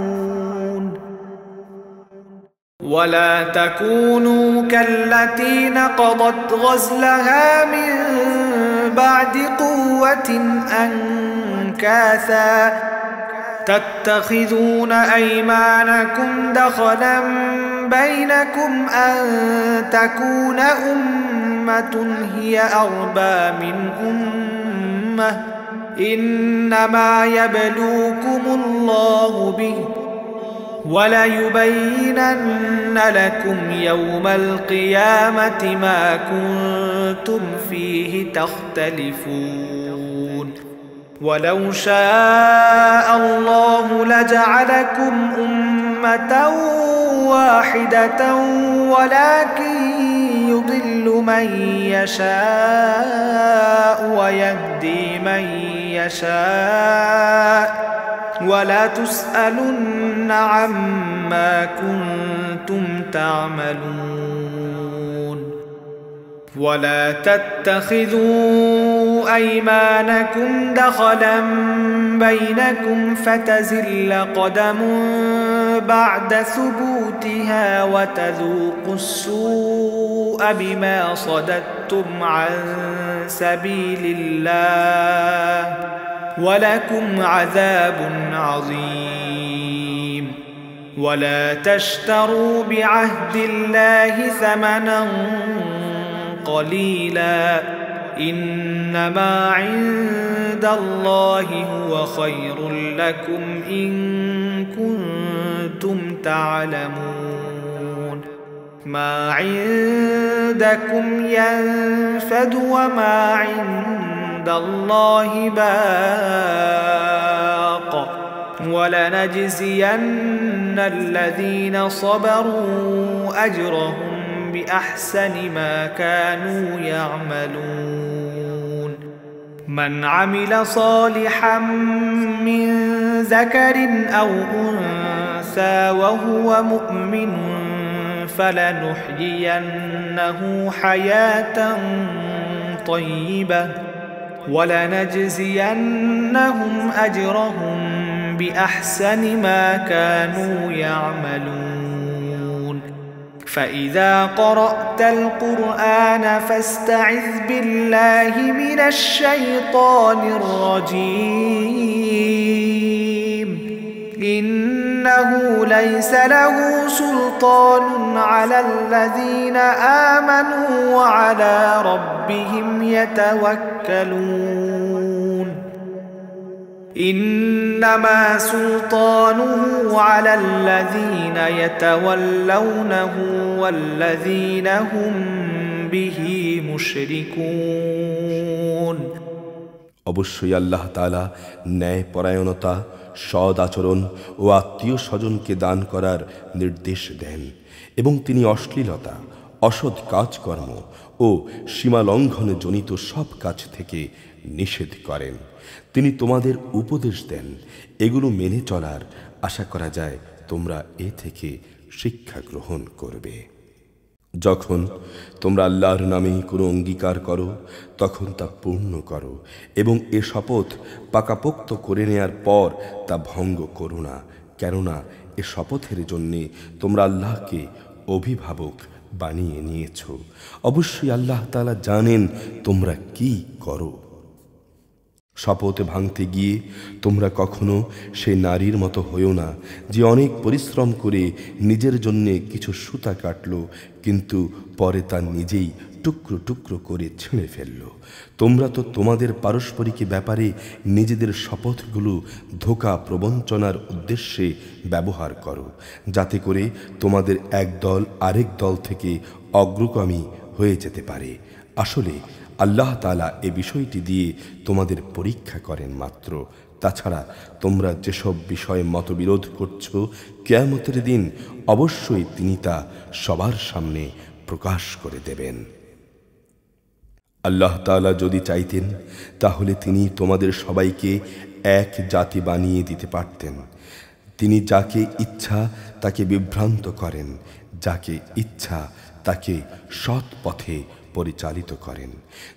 ولا تكونوا كالتي نقضت غزلها من بعد قوة أنكاثا تتخذون أيمانكم دخلا بينكم أن تكون أمة هي أربى من أمة إنما يبلوكم الله به وليبينن لكم يوم القيامة ما كنتم فيه تختلفون ولو شاء الله لجعلكم أمة واحدة ولكن يضل من يشاء ويهدي من يشاء ولا تسألن عما كنتم تعملون ولا تتخذوا أيمانكم دخلا بينكم فتزل قدم بعد ثبوتها وتذوقوا السوء بما صددتم عن سبيل الله ولكم عذاب عظيم ولا تشتروا بعهد الله ثمنا قليلا إنما عند الله هو خير لكم إن كنتم تعلمون ما عندكم ينفد وما عند الله باق ولنجزين الذين صبروا أجرهم بأحسن ما كانوا يعملون من عمل صالحا من ذكر أو أنثى وهو مؤمن فلنحيينه حياة طيبة ولنجزينهم أجرهم بأحسن ما كانوا يعملون فإذا قرأت القرآن فاستعذ بالله من الشيطان الرجيم إنه ليس له سلطان على الذين آمنوا وعلى ربهم يتوكلون إنما سلطانه على الذين يتولونه والذين هم به مشركون অবশ্যই আল্লাহ তাআলা ন্যায়পরায়ণতা, সৎ আচরণ ও আত্মীয় স্বজনকে দান করার নির্দেশ দেন এবং তিনি অশ্লীলতা, অসৎ কাজকর্ম ও সীমালঙ্ঘন জনিত সব কাজ থেকে নিষেধ করেন। তিনি তোমাদের উপদেশ দেন, এগুলো মেনে চলার আশা করা যায় তোমরা এ থেকে শিক্ষা গ্রহণ করবে। যখন তোমরা আল্লাহর নামে কোনো অঙ্গীকার করো তখন তা পূর্ণ করো এবং এ শপথ পাকাপোক্ত করে নেয়ার পর তা ভঙ্গ করো না, কেননা এ শপথের জন্যে তোমরা আল্লাহকে অভিভাবক বানিয়ে নিয়েছ। অবশ্যই আল্লাহ তাআলা জানেন তোমরা কি করো। শপথ ভাঙতে গিয়ে তোমরা কখনো সেই নারীর মতো হইও না যে অনেক পরিশ্রম করে নিজের জন্যে কিছু সুতা কাটল, কিন্তু পরে তা নিজেই টুকরো টুকরো করে ছিঁড়ে ফেলল। তোমরা তো তোমাদের পারস্পরিক ব্যাপারে নিজেদের শপথগুলো ধোঁকা প্রবঞ্চনার উদ্দেশ্যে ব্যবহার করো, যাতে করে তোমাদের এক দল আরেক দল থেকে অগ্রগামী হয়ে যেতে পারে। আসলে আল্লাহ তাআলা এ বিষয়টি দিয়ে তোমাদের পরীক্ষা করেন মাত্র। তাছাড়া তোমরা যেসব বিষয়ে মতবিরোধ করছো, কিয়ামতের দিন অবশ্যই তিনি তা সবার সামনে প্রকাশ করে দেবেন। আল্লাহ তাআলা যদি চাইতেন তাহলে তিনি তোমাদের সবাইকে এক জাতি বানিয়ে দিতে পারতেন। তিনি যাকে ইচ্ছা তাকে বিভ্রান্ত করেন, যাকে ইচ্ছা তাকে সৎ পথে পরিচালিত করেন।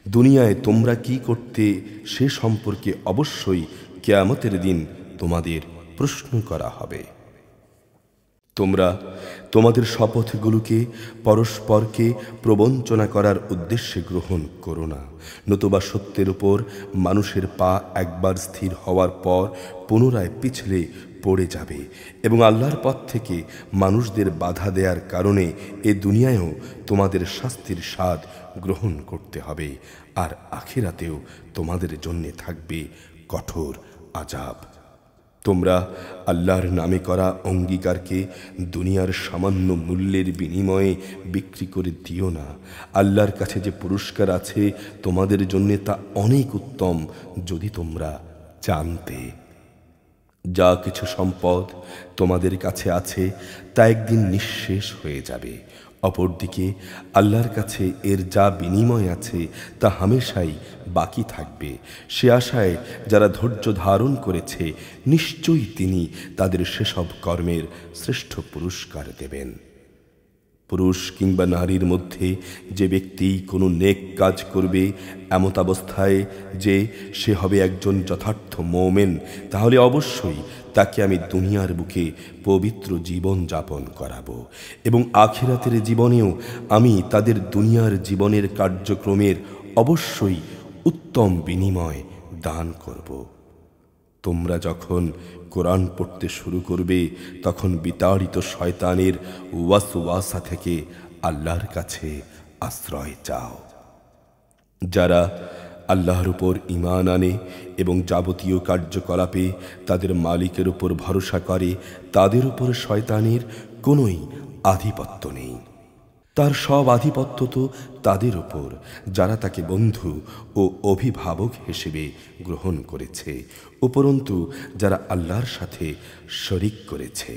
দুনিয়ায় তোমরা কি করতে সে সম্পর্কে অবশ্যই কিয়ামতের দিন তোমাদের প্রশ্ন করা হবে। তোমরা তোমাদের শপথগুলোকে পরস্পরকে প্রবঞ্চনা করার উদ্দেশ্যে গ্রহণ করো না, নতুবা সত্যের উপর মানুষের পা একবার স্থির হওয়ার পর পুনরায় পিছলে পড়ে যাবে এবং আল্লাহর পথ থেকে মানুষদের বাধা দেওয়ার কারণে এ দুনিয়ায়ও তোমাদের শাস্তির স্বাদ গ্রহণ করতে হবে, আর আখিরাতেও তোমাদের জন্যে থাকবে কঠোর আযাব। তোমরা আল্লাহর নামে করা অঙ্গীকারকে দুনিয়ার সামান্য মূল্যের বিনিময়ে বিক্রি করে দিও না। আল্লাহর কাছে যে পুরস্কার আছে তোমাদের জন্য তা অনেক উত্তম যদি তোমরা জানতে। যা কিছু সম্পদ তোমাদের কাছে আছে তা একদিন নিঃশেষ হয়ে যাবে, অপরদিকে আল্লাহর কাছে এর যা বিনিময় আছে তা হামেশাই বাকি থাকবে। সে আশায় যারা ধৈর্য ধারণ করেছে নিশ্চয়ই তিনি তাদের সেসব কর্মের শ্রেষ্ঠ পুরস্কার দেবেন। পুরুষ কিংবা নারীর মধ্যে যে ব্যক্তি কোনো নেক কাজ করবে এমত অবস্থায় যে সে হবে একজন যথার্থ মুমিন, তাহলে অবশ্যই তাকে আমি দুনিয়ার বুকে পবিত্র জীবন যাপন করাবো এবং আখিরাতের জীবনেও আমি তাদের দুনিয়ার জীবনের কার্যক্রমের অবশ্যই উত্তম বিনিময় দান করব। তোমরা যখন কোরআন পড়তে শুরু করবে তখন বিতাড়িত শয়তানের ওয়াসওয়াসা থেকে আল্লাহর কাছে আশ্রয় চাও। যারা আল্লাহর উপর ঈমান আনে এবং যাবতীয় কার্যকলাপে তাদের মালিকের উপর ভরসা করে, তাদের উপর শয়তানের কোনোই আধিপত্য নেই। তার সব আধিপত্য তো তাদের উপর যারা তাকে বন্ধু ও অভিভাবক হিসেবে গ্রহণ করেছে, উপরন্তু যারা আল্লাহর সাথে শরীক করেছে।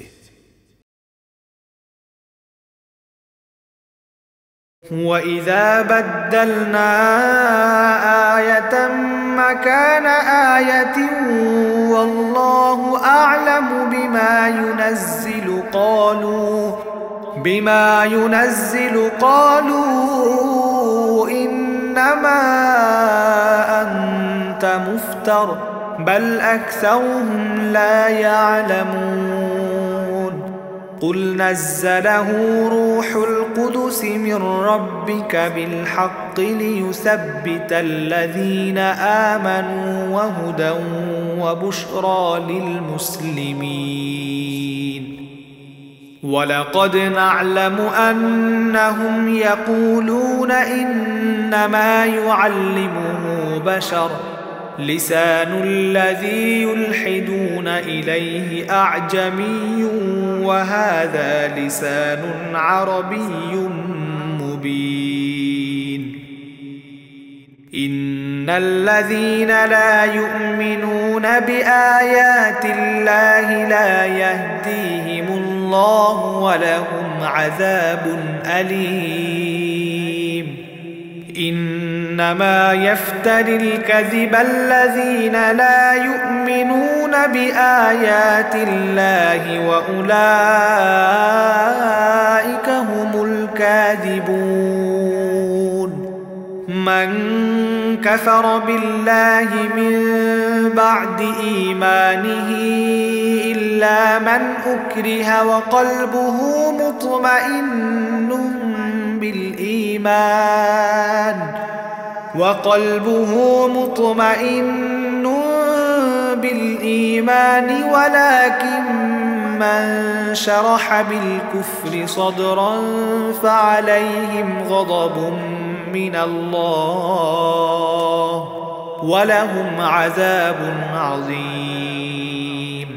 وَإِذَا بَدَّلْنَا آيَةً مَكَانَ آيَةٍ وَاللَّهُ أَعْلَمُ بِمَا يُنَزِّلُ قَالُوا إِنَّمَا أَنْتَ مُفْتَرٍ بَلْ أَكْثَرُهُمْ لَا يَعْلَمُونَ قُلْ نَزَّلَهُ رُوحُ الْقُدُسِ مِنْ رَبِّكَ بِالْحَقِّ لِيُثَبِّتَ الَّذِينَ آمَنُوا وَهُدًى وَبُشْرَى لِلْمُسْلِمِينَ وَلَقَدْ نَعْلَمُ أَنَّهُمْ يَقُولُونَ إِنَّمَا يُعَلِّمُهُ بَشَرٌ لِسَانُ الَّذِي يُلْحِدُونَ إِلَيْهِ أَعْجَمِيٌّ وَهَذَا لِسَانٌ عَرَبِيٌّ مُبِينٌ إن الذين لا يؤمنون بآيات الله لا يهديهم الله ولهم عذاب أليم إنما يفتري الكذب الذين لا يؤمنون بآيات الله وأولئك هم الكاذبون من كفر بالله من بعد إيمانه إلا من أكره وقلبه مطمئن بالإيمان ولكن من شرح بالكفر صدرا فعليهم غضب من الله ولهم عذاب عظيم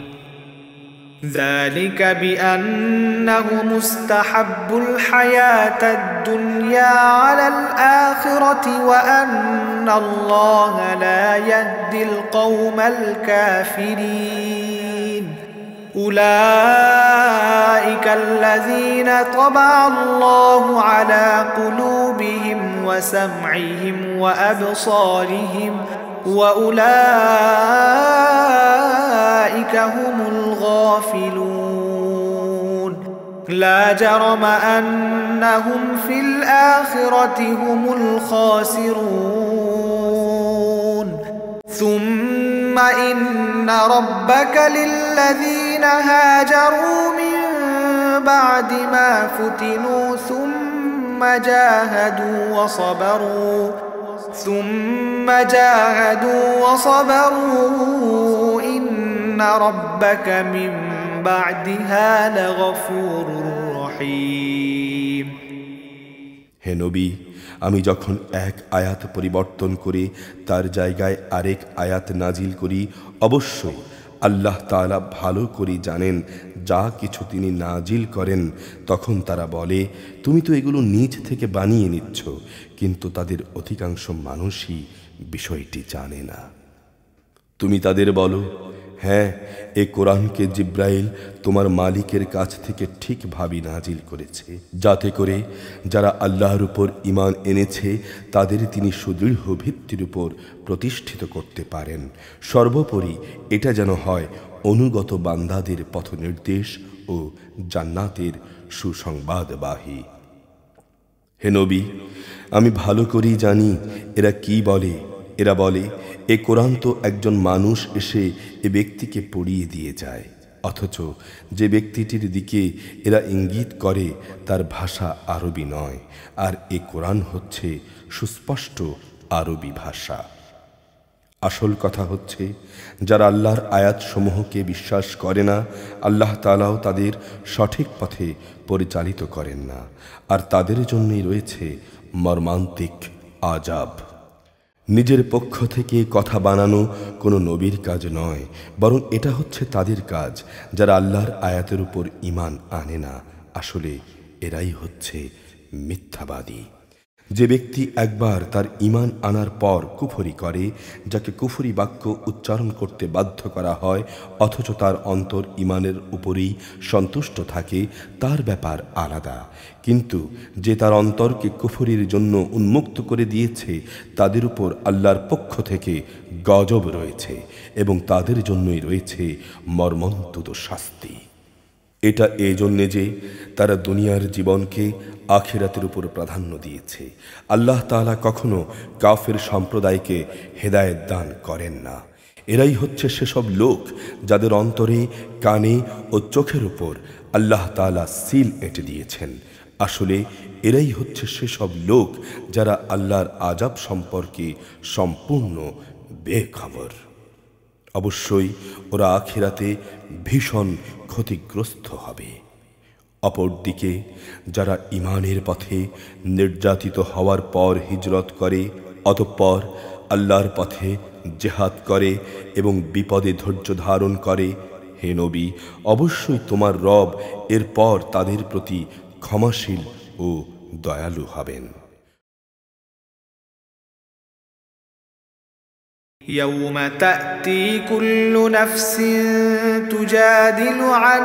ذلك بأنهم استحبوا الحياة الدنيا على الآخرة وأن الله لا يهدي القوم الكافرين أولئك الذين طبع الله على قلوبهم وسمعهم وأبصارهم وأولئك هم الغافلون لا جرم أنهم في الآخرة هم الخاسرون ثم إن ربك للذين هاجروا من بعد ما فتنوا ثم جاهدوا وصبروا إن ربك من بعدها لغفور رحيم হে নবী, আমি যখন এক আয়াত পরিবর্তন করে তার জায়গায় আরেক আয়াত নাজিল করি, অবশ্যই আল্লাহ তাআলা ভালো করে জানেন যা কিছু তিনি নাজিল করেন। তখন তারা বলে, তুমি তো এগুলো নিজ থেকে বানিয়ে নিচ্ছ, কিন্তু তাদের অধিকাংশ মানুষই বিষয়টি জানে না। তুমি তাদের বলো, হ্যাঁ, এ কোরআনকে জিব্রাইল তোমার মালিকের কাছ থেকে ঠিকভাবে নাজিল করেছে, যাতে করে যারা আল্লাহর উপর ঈমান এনেছে তাদের তিনি সুদৃঢ় ভিত্তির উপর প্রতিষ্ঠিত করতে পারেন। সর্বোপরি এটা যেন হয় অনুগত বান্দাদের পথনির্দেশ ও জান্নাতের সুসংবাদবাহী। হে নবী, আমি ভালো করেই জানি এরা কি বলে। এরা বলে, এ কোরআন তো একজন মানুষ এসে এ ব্যক্তিকে পড়িয়ে দিয়ে যায়, অথচ যে ব্যক্তিটির দিকে এরা ইঙ্গিত করে তার ভাষা আরবি নয়, আর এ কোরআন হচ্ছে সুস্পষ্ট আরবি ভাষা। আসল কথা হচ্ছে, যারা আল্লাহর আয়াতসমূহকে বিশ্বাস করে না, আল্লাহ তাআলাও তাদের সঠিক পথে পরিচালিত করেন না, আর তাদের জন্যই রয়েছে মর্মান্তিক আযাব। নিজের পক্ষ থেকে কথা বানানো কোনো নবীর কাজ নয়, বরং এটা হচ্ছে তাদের কাজ যারা আল্লাহর আয়াতের উপর ঈমান আনে না। আসলে এরাই হচ্ছে মিথ্যাবাদী। যে ব্যক্তি একবার তার ঈমান আনার পর কুফরি করে, যাকে কুফরি বাক্য উচ্চারণ করতে বাধ্য করা হয়, অথচ তার অন্তর ঈমানের উপরেই সন্তুষ্ট থাকে, তার ব্যাপার আলাদা। কিন্তু যে তার অন্তরকে কুফরির জন্য উন্মুক্ত করে দিয়েছে, তাদের উপর আল্লাহর পক্ষ থেকে গজব রয়েছে এবং তাদের জন্যই রয়েছে মর্মন্তুদ শাস্তি। এটা এই জন্যে যে তারা দুনিয়ার জীবনকে আখিরাতের উপর প্রাধান্য দিয়েছে। আল্লাহ তাআলা কখনো কাফের সম্প্রদায়কে হেদায়েত দান করেন না। এরাই হচ্ছে সেসব লোক যাদের অন্তরে, কানে ও চোখের উপর আল্লাহ তাআলা সিল এঁটে দিয়েছেন। আসলে এরাই হচ্ছে সেসব লোক যারা আল্লাহর আযাব সম্পর্কে সম্পূর্ণ বেখবর। অবশ্যই ওরা আখিরাতে ভীষণ ক্ষতিগ্রস্ত হবে। অপরদিকে যারা ঈমানের পথে নির্যাতিত হওয়ার পর হিজরত করে, অতঃপর আল্লাহর পথে জিহাদ করে এবং বিপদে ধৈর্য ধারণ করে, হে নবী, অবশ্যই তোমার রব এরপর তাদের প্রতি ক্ষমাশীল ও দয়ালু হবেন। يوم تأتي كل نفس تجادل عن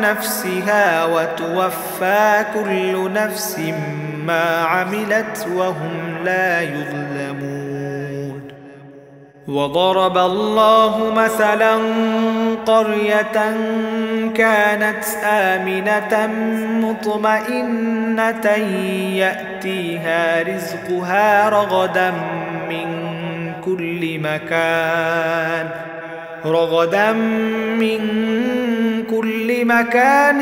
نفسها وتوفى كل نفس ما عملت وهم لا يظلمون. وضرب الله مثلا قرية كانت آمنة مطمئنة يأتيها رزقها رغدا من كل مكان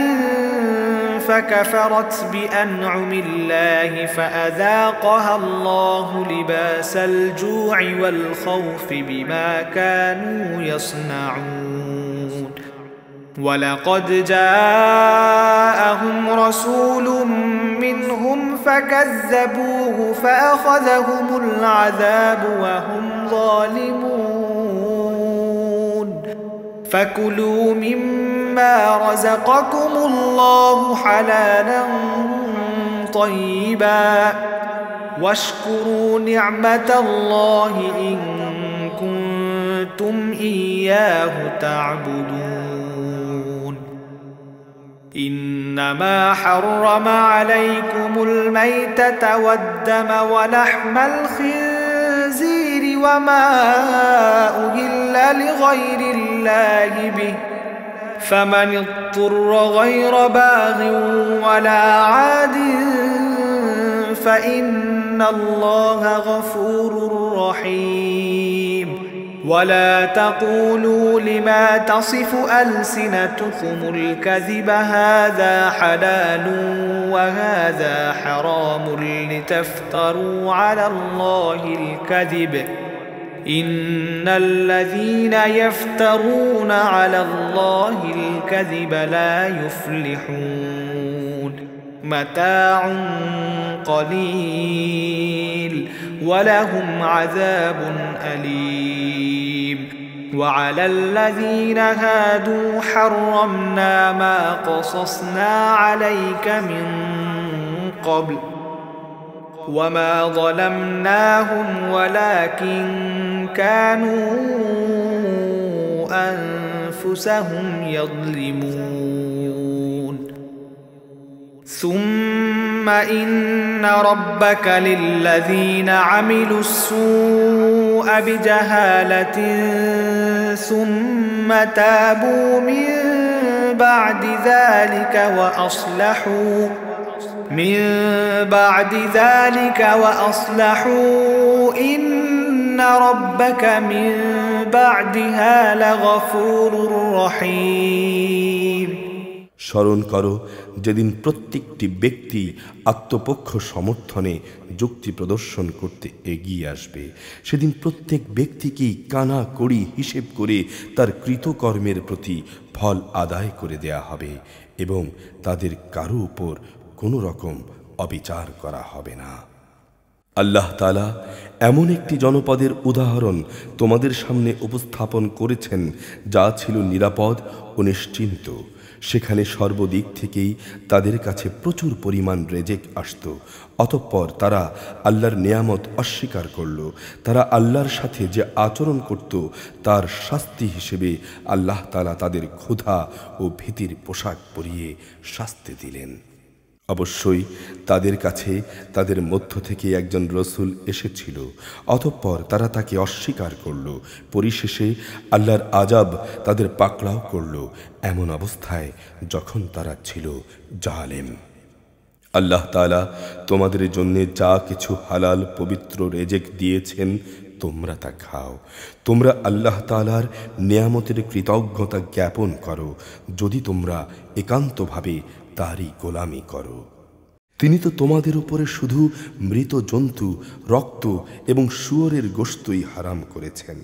فكفرت بأنعم الله فأذاقها الله لباس الجوع والخوف بما كانوا يصنعون. ولقد جاءهم رسول منهم فكذبوه فأخذهم العذاب وهم ظالمون. فكلوا مما رزقكم الله حلالا طيبا واشكروا نعمة الله إن كنتم إياه تعبدون. إنما حرم عليكم الميتة والدم ولحم الخنزير وما أهل لغير الله به فمن اضطر غير باغ ولا عاد فإن الله غفور رحيم. ولا تقولوا لما تصف ألسنتكم الكذب هذا حلال وهذا حرام لتفتروا على الله الكذب إن الذين يفترون على الله الكذب لا يفلحون. متاع قليل ولهم عذاب أليم. وعلى الذين هادوا حرمنا ما قصصنا عليك من قبل وما ظلمناهم ولكن كانوا أنفسهم يظلمون. ثم إن ربك للذين عملوا السوء بجهالة ثم تابوا من بعد ذلك وأصلحوا إن ربك من بعدها لغفور رحيم. স্মরণ করো যেদিন প্রত্যেকটি ব্যক্তি আত্মপক্ষ সমর্থনে যুক্তি প্রদর্শন করতে এগিয়ে আসবে। সেদিন প্রত্যেক ব্যক্তিকেই কানা কড়ি হিসেব করে তার কৃতকর্মের প্রতি ফল আদায় করে দেয়া হবে এবং তাদের কারো উপর কোনো রকম অবিচার করা হবে না। আল্লাহ তাআলা এমন একটি জনপদের উদাহরণ তোমাদের সামনে উপস্থাপন করেছেন যা ছিল নিরাপদ ও নিশ্চিন্ত। সেখানে সর্বদিক থেকেই তাদের কাছে প্রচুর পরিমাণ রেজেক আসত। অতঃপর তারা আল্লাহর নেয়ামত অস্বীকার করল। তারা আল্লাহর সাথে যে আচরণ করত তার শাস্তি হিসেবে আল্লাহ তাআলা তাদের ক্ষুধা ও ভীতির পোশাক পরিয়ে শাস্তি দিলেন। অবশ্যই তাদের কাছে তাদের মধ্য থেকে একজন রসুল এসেছিল, অতঃপর তারা তাকে অস্বীকার করল। পরিশেষে আল্লাহর আযাব তাদের পাকড়াও করল, এমন অবস্থায় যখন তারা ছিল জালেম। আল্লাহ তাআলা তোমাদের জন্য যা কিছু হালাল পবিত্র রেজেক দিয়েছেন তোমরা তা খাও। তোমরা আল্লাহ তাআলার নেয়ামতের কৃতজ্ঞতা জ্ঞাপন করো যদি তোমরা একান্তভাবে তারই গোলামি করো। তিনি তো তোমাদের উপরে শুধু মৃত জন্তু, রক্ত এবং শুয়োরের গোশতই হারাম করেছেন।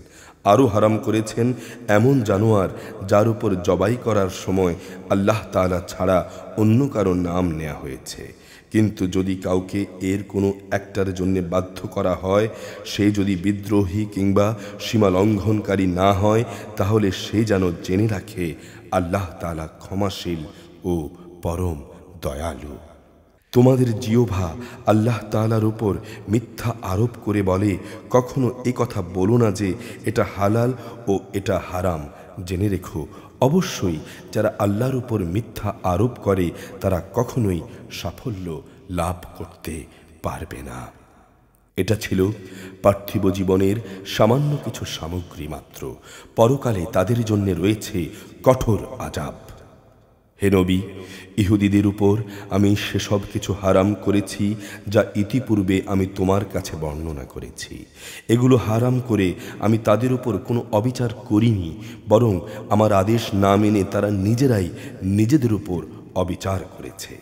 আরও হারাম করেছেন এমন জানোয়ার যার উপর জবাই করার সময় আল্লাহ তাআলা ছাড়া অন্য কারো নাম নেওয়া হয়েছে। কিন্তু যদি কাউকে এর কোনো একটার জন্য বাধ্য করা হয়, সে যদি বিদ্রোহী কিংবা সীমা লঙ্ঘনকারী না হয়, তাহলে সে যেন জেনে রাখে আল্লাহ তাআলা ক্ষমাশীল ও পরম দয়ালু। তোমাদের জিহ্বা আল্লাহ তাআলার উপর মিথ্যা আরোপ করে বলে, কখনো এ কথা বলো না যে এটা হালাল ও এটা হারাম। জেনে রেখো, অবশ্যই যারা আল্লাহর উপর মিথ্যা আরোপ করে তারা কখনোই সাফল্য লাভ করতে পারবে না। এটা ছিল পার্থিব জীবনের সামান্য কিছু সামগ্রী মাত্র। পরকালে তাদের জন্য রয়েছে কঠোর আযাব। হে নবী, ইহুদিদের উপর আমি সেসব কিছু হারাম করেছি যা ইতিপূর্বে আমি তোমার কাছে বর্ণনা করেছি। এগুলো হারাম করে আমি তাদের উপর কোনো অবিচার করিনি, বরং আমার আদেশ না মেনে তারা নিজেরাই নিজেদের উপর অবিচার করেছে।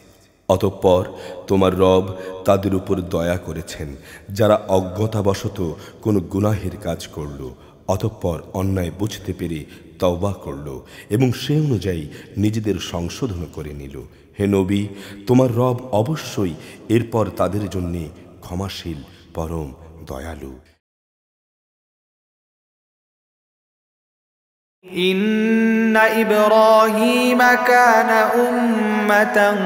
অতঃপর তোমার রব তাদের উপর দয়া করেছেন যারা অজ্ঞতাবশত কোনো গুনাহের কাজ করল, অতঃপর অন্যায় বুঝতে পেরে তওবা করল এবং সে অনুযায়ী নিজেদের সংশোধন করে নিল। হে নবী, তোমার রব অবশ্যই এরপর তাদের জন্য ক্ষমাশীল, পরম দয়ালু। ইন্না ইব্রাহিম কানা উম্মাতান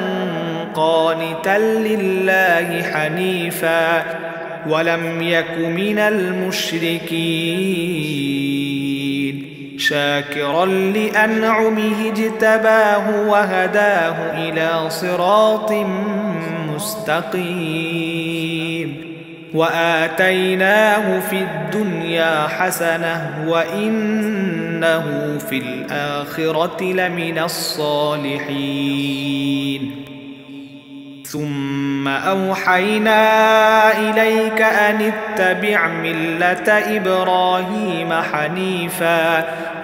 قانتا لله حنيفا ولم يك من المشركين شاكرا لأنعمه اجتباه وهداه إلى صراط مستقيم وآتيناه في الدنيا حسنة وإنه في الآخرة لمن الصالحين ثم أوحينا إليك أن اتبع ملة إبراهيم حنيفا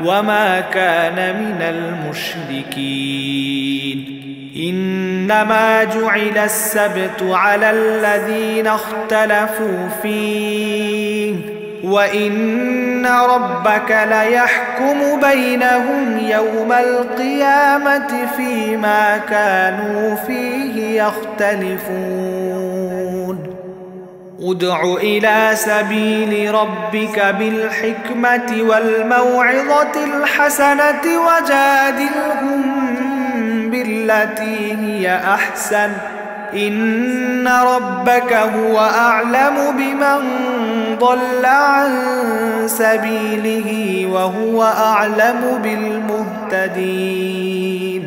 وما كان من المشركين إنما جعل السبت على الذين اختلفوا فيه وإن ربك ليحكم بينهم يوم القيامة فيما كانوا فيه يختلفون ادع إلى سبيل ربك بالحكمة والموعظة الحسنة وجادلهم بالتي هي أحسن إن ربك هو أعلم بمن ضل عن سبيله وهو أعلم بالمهتدين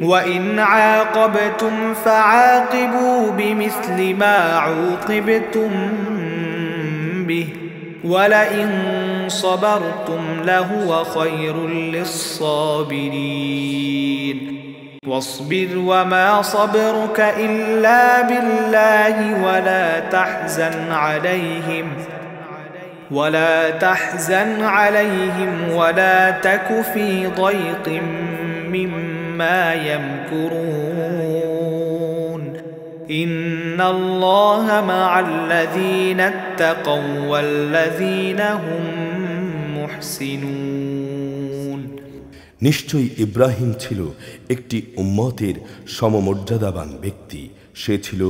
وإن عاقبتم فعاقبوا بمثل ما عوقبتم به ولئن صبرتم لهو خير للصابرين واصبر وما صبرك إلا بالله ولا تحزن عليهم ولا تك في ضيق مما يمكرون إن الله مع الذين اتقوا والذين هم محسنون নিশ্চয়ই ইব্রাহিম ছিল একটি উম্মতের সমমর্যাদাবান ব্যক্তি। সে ছিল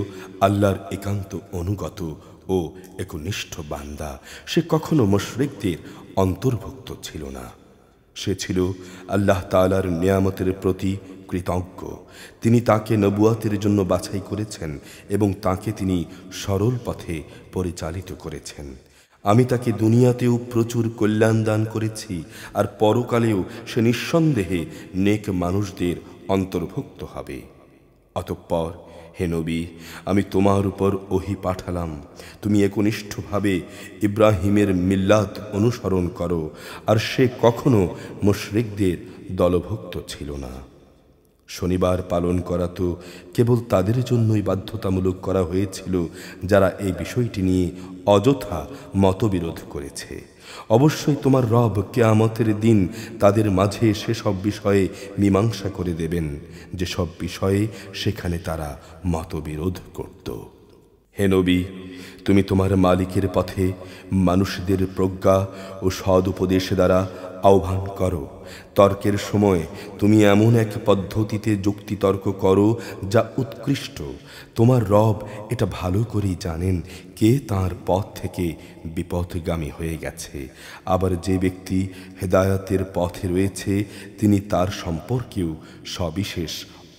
আল্লাহর একান্ত অনুগত ও একনিষ্ঠ বান্দা। সে কখনো মুশরিকদের অন্তর্ভুক্ত ছিল না। সে ছিল আল্লাহ তাআলার নিয়ামতের প্রতি কৃতজ্ঞ। তিনি তাকে নবুয়াতের জন্য বাছাই করেছেন এবং তাকে তিনি সরল পথে পরিচালিত করেছেন। আমি তাকে দুনিয়াতেও প্রচুর কল্যাণ দান করেছি, আর পরকালেও সে নিঃসন্দেহে নেক মানুষদের অন্তর্ভুক্ত হবে। অতঃপর হে নবী, আমি তোমার উপর ওহী পাঠালাম, তুমি একনিষ্ঠভাবে ইব্রাহিমের মিল্লাত অনুসরণ করো, আর সে কখনো মুশরিকদের দলভুক্ত ছিল না। শনিবার পালন করা তো কেবল তাদের জন্যই বাধ্যতামূলক করা হয়েছিল যারা এই বিষয়টি নিয়ে অযথা মতবিরোধ করেছে। অবশ্যই তোমার রব কিয়ামতের দিন তাদের মাঝে সেসব বিষয়ে মীমাংসা করে দেবেন যেসব বিষয়ে সেখানে তারা মতবিরোধ করত। হে নবী, তুমি তোমার মালিকের পথে মানুষদের প্রজ্ঞা ও সদ উপদেশ দ্বারা আহ্বান করো। তর্কের সময় তুমি এমন এক পদ্ধতিতে যুক্তিতর্ক করো যা উৎকৃষ্ট। তোমার রব এটা ভালো করেই জানেন কে তার পথ থেকে বিপথগামী হয়ে গেছে, আবার যে ব্যক্তি হেদায়েতের পথে রয়েছে তিনি তার সম্পর্কেও সবিশেষ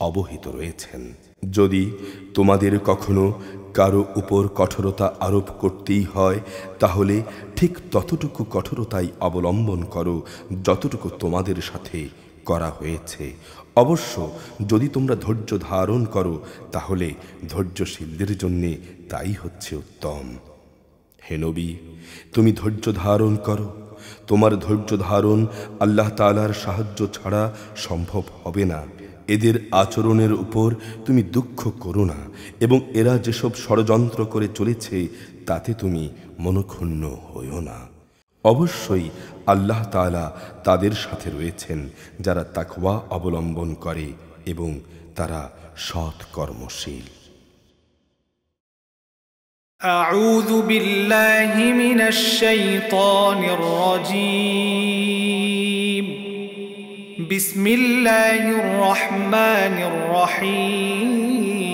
অবহিত রয়েছেন। যদি তোমাদের কখনো কারো উপর কঠোরতা আরোপ করতেই হয়, তাহলে ঠিক ততটুকু কঠোরতাই অবলম্বন করো যতটুকু তোমাদের সাথে করা হয়েছে। অবশ্য যদি তোমরা ধৈর্য ধারণ করো, তাহলে ধৈর্যশীলদের জন্য তাই হচ্ছে উত্তম। হে নবী, তুমি ধৈর্য ধারণ করো। তোমার ধৈর্য ধারণ আল্লাহ তাআলার সাহায্য ছাড়া সম্ভব হবে না। এদের আচরণের উপর তুমি দুঃখ করো না, এবং এরা যেসব ষড়যন্ত্র করে চলেছে তাতে তুমি মনক্ষুণ্ণ হইও না। অবশ্যই আল্লাহ তাআলা তাদের সাথে রয়েছেন যারা তাকওয়া অবলম্বন করে এবং তারা সৎ কর্মশীল। أعوذ بالله من الشيطان الرجيم. بسم الله الرحمن الرحيم.